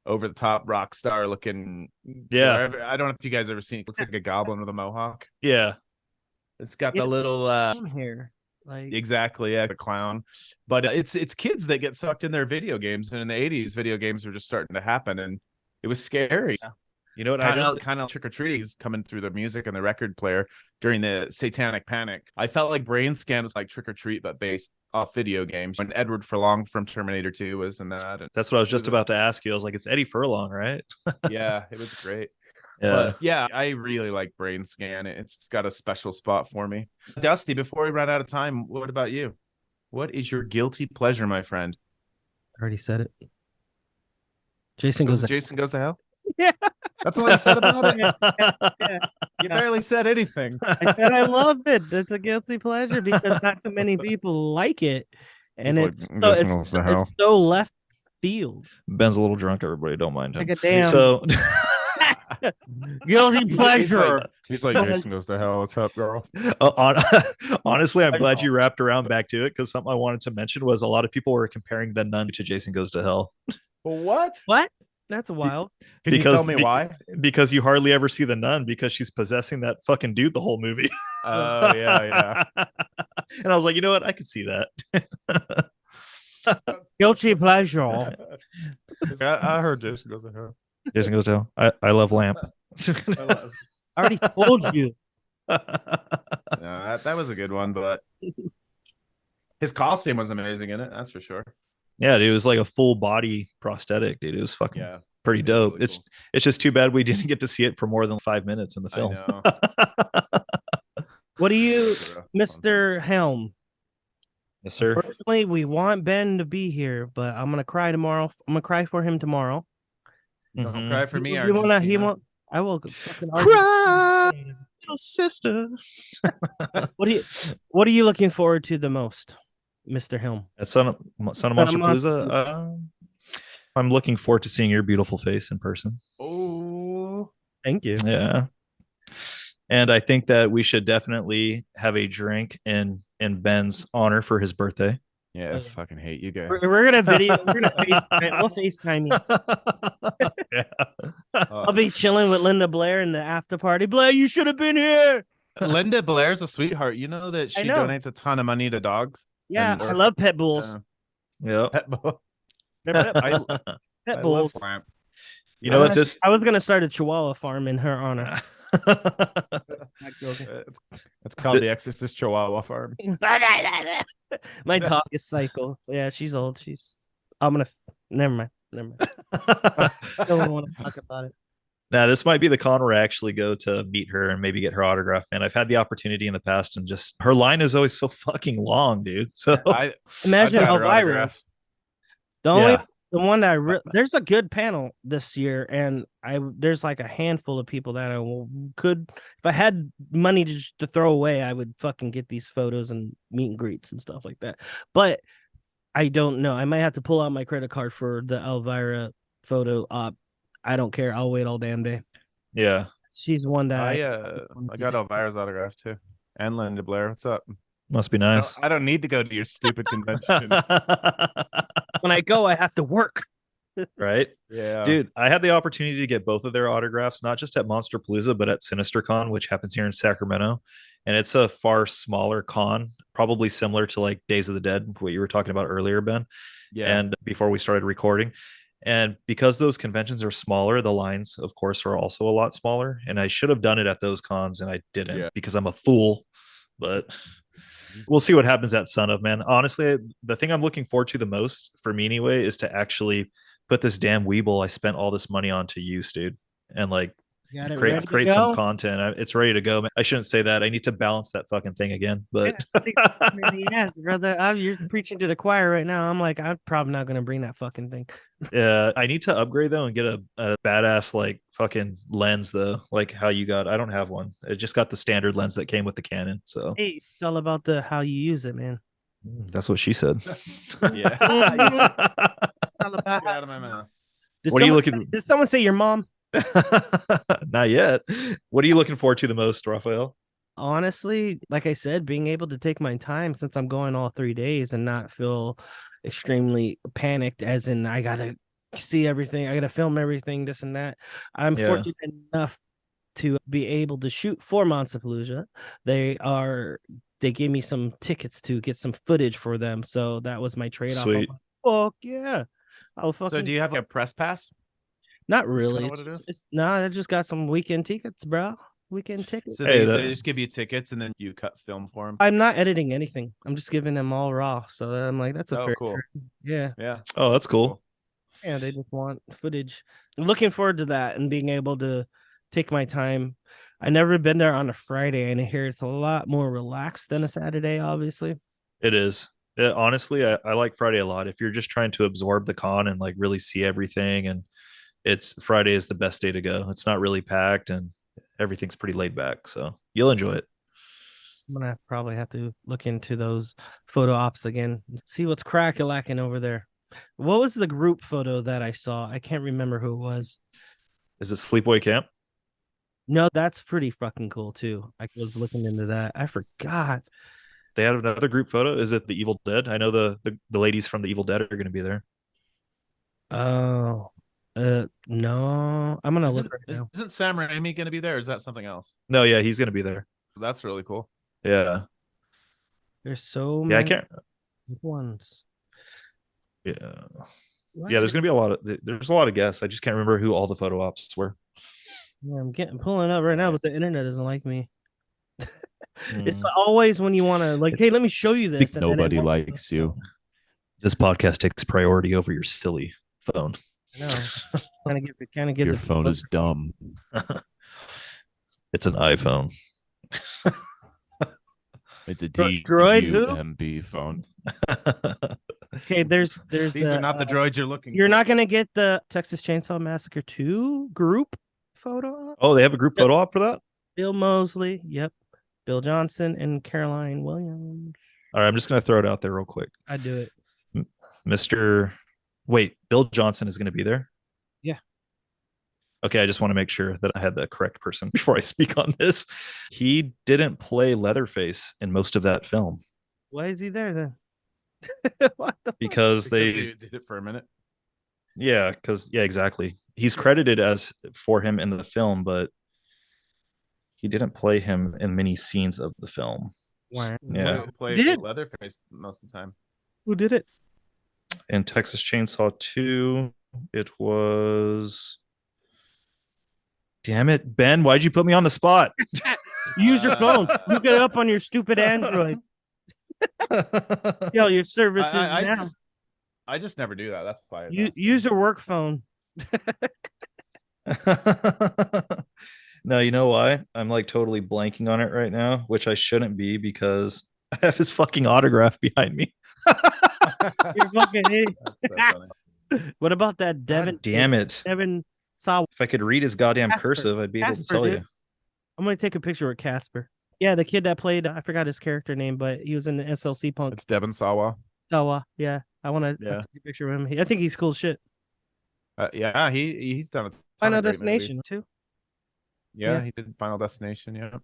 over the top rock star looking. Yeah. I don't know if you guys ever seen it. Looks like a goblin with a mohawk. Yeah. It's got Yeah. the little Here. Like exactly, yeah, the clown. But it's kids that get sucked in their video games, and in the 80s, video games were just starting to happen, and it was scary. You know what? I don't Kind of trick or treaties coming through the music and the record player during the Satanic Panic. I felt like Brain Scan was like Trick or Treat, but based off video games. When Edward Furlong from Terminator 2 was in that. And That's what I was just about to ask you. I was like, it's Eddie Furlong, right? yeah, it was great. Yeah. But yeah, I really like Brain Scan. It's got a special spot for me. Dusty, before we run out of time, what about you? What is your guilty pleasure, my friend? I already said it. Jason goes. Jason Goes to Hell? Yeah. That's all you said about it? Yeah. You barely said anything. I said I love it. It's a guilty pleasure because not too many people like it, and He's it's so left field. Ben's a little drunk, everybody. Don't mind him. Like a damn So guilty pleasure. He's like Jason Goes to Hell. What's up, girl? honestly, I'm glad you wrapped around back to it because something I wanted to mention was a lot of people were comparing The Nun to Jason Goes to Hell. What? What? That's wild. Can you tell me why? Because you hardly ever see the nun because she's possessing that fucking dude the whole movie. Oh, yeah. And I was like, you know what? I could see that. Guilty pleasure. I heard Jason Goes to Hell. Jason Goes to Hell. I love Lamp. I already told you. No, that was a good one, but his costume was amazing in it. That's for sure. Yeah, dude, it was like a full body prosthetic, dude. It was fucking pretty dope. Really cool. It's just too bad we didn't get to see it for more than 5 minutes in the film. I know. What do you, Mr. Helm? Yes, sir. Personally, we want Ben to be here, but I'm gonna cry tomorrow. I'm gonna cry for him tomorrow. Don't Mhm. cry for me. You wanna? He Argentina. won't. I will fucking Cry, little sister. What are you looking forward to the most, Mr. Helm? That's Son of Monsterpalooza. I'm looking forward to seeing your beautiful face in person. Oh, Thank you. Yeah. And I think that we should definitely have a drink in Ben's honor for his birthday. yeah. I fucking hate you guys. We're gonna video. We're gonna FaceTime. We'll FaceTime you. Yeah. I'll be chilling with Linda Blair in the after party. Blair, you should have been here. Linda Blair's a sweetheart. You know that I she know. donates a ton of money to dogs. Yeah, And I love pet bulls. Yep. Pet bull. Pet I bulls. love Lamp. You know what this I was gonna start a Chihuahua farm in her honor. It's called the Exorcist Chihuahua Farm. My dog is psycho. Yeah, she's old. Never mind. I don't want to talk about it. Now, this might be the con where I actually go to meet her and maybe get her autograph. Man, I've had the opportunity in the past, and just her line is always so fucking long, dude. So Imagine I've got her Elvira. autographs. The one that there's a good panel this year, and there's like a handful of people that could, if I had money just to throw away, I would fucking get these photos and meet and greets and stuff like that. But I don't know. I might have to pull out my credit card for the Elvira photo op. I don't care. I'll wait all damn day. yeah. She's one that I got Elvira's autograph too, and Linda Blair. What's up? Must be nice. I don't need to go to your stupid convention. when I go, I have to work. Right? Yeah, Dude, I had the opportunity to get both of their autographs, not just at Monsterpalooza, but at SinisterCon, which happens here in Sacramento. And it's a far smaller con, probably similar to like Days of the Dead, what you were talking about earlier, Ben. yeah. And before we started recording. And because those conventions are smaller, the lines, of course, are also a lot smaller. And I should have done it at those cons, and I didn't because I'm a fool. But we'll see what happens at Son of, man. Honestly, the thing I'm looking forward to the most, for me anyway, is to actually put this damn Weeble I spent all this money on to use, dude. And like Got it create ready to create some go? content. It's ready to go. I shouldn't say that. I need to balance that fucking thing again. But Yes, brother. You're preaching to the choir right now. I'm like, I'm probably not gonna bring that fucking thing. I need to upgrade though and get a badass like fucking lens though, like how you got. I don't have one. I just got the standard lens that came with the Canon. So Hey, it's all about the how you use it, man. that's what she said. Yeah. It's all about Get out of my mouth. What are you looking? Did someone say your mom? Not yet. What are you looking forward to the most, Raphael? Honestly, like I said, being able to take my time since I'm going all 3 days and not feel extremely panicked, as in I gotta see everything, I gotta film everything, this and that. I'm Yeah. fortunate enough to be able to shoot for Monsterpalooza. They gave me some tickets to get some footage for them, so that was my trade-off. Sweet. Fuck yeah. So do you have like a press pass? Not That's kinda really. what it is? I just got some weekend tickets, bro. Weekend tickets. So Hey, they just give you tickets and then you cut film for them. I'm not editing anything. I'm just giving them all raw. So I'm like, that's a Oh, fair cool. trade. Yeah. Yeah. Oh, that's cool. Yeah, they just want footage. I'm looking forward to that and being able to take my time. I never been there on a Friday, and I hear it's a lot more relaxed than a Saturday, obviously. It is. Honestly, I like Friday a lot. If you're just trying to absorb the con and like really see everything, and it's Friday is the best day to go. It's not really packed and everything's pretty laid back. So you'll enjoy it. I'm gonna probably have to look into those photo ops again, see what's crack-a-lacking over there. What was the group photo that I saw? I can't remember who it was. Is it Sleepaway Camp? No, that's pretty fucking cool too. I was looking into that. I forgot. They had another group photo. Is it the Evil Dead? I know the ladies from the Evil Dead are going to be there. Oh, no. I'm gonna look right now. Isn't Sam Raimi going to be there? Or is that something else? No, yeah, he's going to be there. That's really cool. Yeah. There's so Yeah, I many can't. ones. Yeah. Why Yeah, there's can't- going to be there's a lot of guests. I just can't remember who all the photo ops were. Yeah, I'm pulling up right now, but the internet doesn't like me. It's Mm. always when you want to like, It's- hey, let me show you this. and then it Nobody won't- likes you. This podcast takes priority over your silly phone. I know. Kind of get Your the phone is dumb. It's an iPhone. It's a Droid who? DUMB phone. Okay. There's These are not the droids you're looking You're for. not gonna get the Texas Chainsaw Massacre 2 group photo op? Oh, they have a group photo op for that? Bill Mosley, yep. Bill Johnson and Caroline Williams. All right, I'm just going to throw it out there real quick. I do it. Wait, Bill Johnson is going to be there? Yeah. Okay, I just want to make sure that I had the correct person before I speak on this. He didn't play Leatherface in most of that film Why is he there then? What the fuck? because they you did it for a minute. yeah, exactly. He's credited as for him in the film, but he didn't play him in many scenes of the film. Why? Yeah. Who played Did? Leatherface most of the time? Who did it? In Texas Chainsaw 2, it was damn it, Ben, why'd you put me on the spot? Use your phone. Look it up on your stupid Android. Yo, your services now. I just never do that. That's why. Use your work phone. No, you know why? I'm like totally blanking on it right now, which I shouldn't be because I have his fucking autograph behind me. You're fucking idiot. That's so funny. What about that Devin? God damn it. Devin saw. If I could read his goddamn Casper. cursive, I'd be able to Casper, tell dude. you. I'm gonna take a picture with Casper. Yeah, the kid that played. I forgot his character name, but he was in the SLC Punk. It's Devin Sawa. Yeah, I want to Yeah. take a picture of him. I think he's cool as shit. Yeah, he's done a ton Final of great Destination movies. too. Yeah, Yeah. he did Final Destination. Yeah.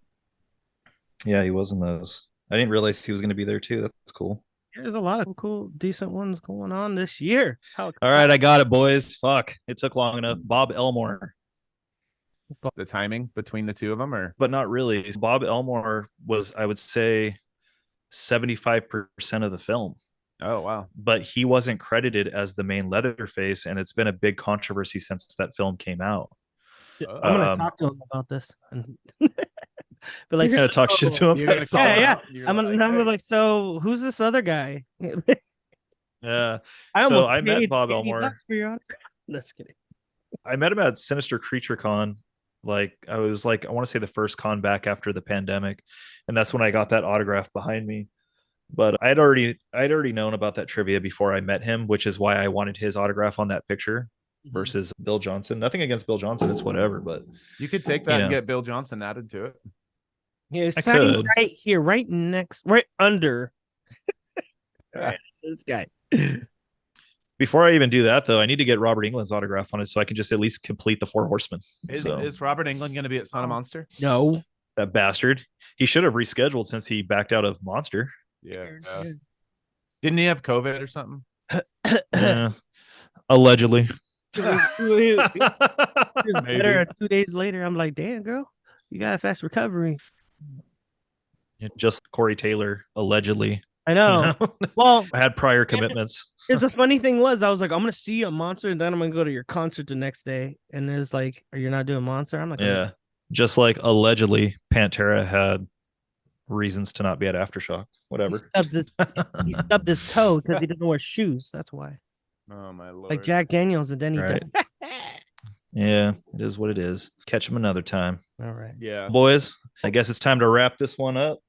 Yeah, he was in those. I didn't realize he was going to be there too. That's cool. There's a lot of cool, decent ones going on this year. All right, I got it, boys. Fuck, it took long enough. Bob Elmore, The timing between the two of them, or but not really. Bob Elmore was, I would say, 75% of the film, oh wow, but he wasn't credited as the main Leatherface, and it's been a big controversy since that film came out. I'm gonna talk to him about this. And but like, You're gonna talk shit to him. You're gonna call Yeah, him yeah. out, and you're I'm like, gonna "Hey." like, so who's this other guy? Yeah. I So almost I met paid Bob $80 Elmore. for your autograph. Just kidding. I met him at Sinister Creature Con Like I was like, I want to say the first con back after the pandemic, and that's when I got that autograph behind me. But I'd already known about that trivia before I met him, which is why I wanted his autograph on that picture versus Bill Johnson. Nothing against Bill Johnson, it's whatever, but You could take that You and know. get Bill Johnson added to it. Yeah, I sign could. right here, right under Yeah. this guy. before I even do that though, I need to get Robert England's autograph on it so I can just at least complete the Four Horsemen. Is Robert England going to be at Son of Monster? No. That bastard. He should have rescheduled since he backed out of Monster. Yeah. Didn't he have COVID or something? Yeah. Allegedly. Better 2 days later. I'm like, damn, girl, you got a fast recovery. Just Corey Taylor, allegedly. I know. You know? Well, I had prior commitments. the funny thing was, I was like, I'm gonna see you at Monster, and then I'm gonna go to your concert the next day. And it was like, are you not doing Monster? I'm like, Yeah. Just like allegedly Pantera had reasons to not be at Aftershock. Whatever. He stubbed his toe because he didn't wear shoes. That's why. Oh my lord! Like Jack Daniels, and then he Right. died. Yeah, it is what it is. Catch him another time. All right. Yeah. Boys, I guess it's time to wrap this one up.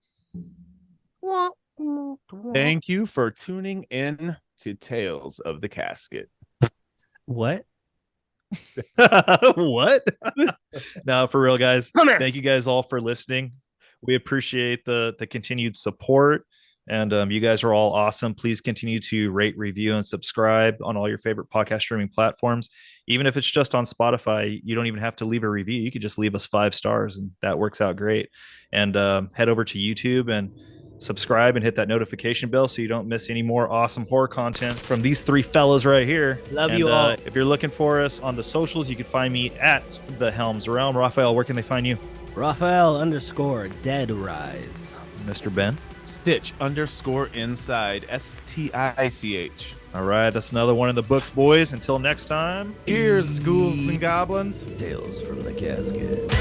Thank you for tuning in to Tales of the Casket. What? What? No, for real, guys. Come here. Thank you guys all for listening. We appreciate the continued support. And you guys are all awesome. Please continue to rate, review, and subscribe on all your favorite podcast streaming platforms. Even if it's just on Spotify, you don't even have to leave a review. You could just leave us 5 stars, and that works out great. And head over to YouTube and subscribe and hit that notification bell so you don't miss any more awesome horror content from these 3 fellas right here. Love you all. If you're looking for us on the socials, you can find me at the Helms Realm. Raphael, where can they find you? Raphael_Dead Rise. Mr. Ben. Stitch_inside STICH. All right, that's another one in the books, boys. Until next time. Cheers, ghouls and goblins. Tales from the Casket.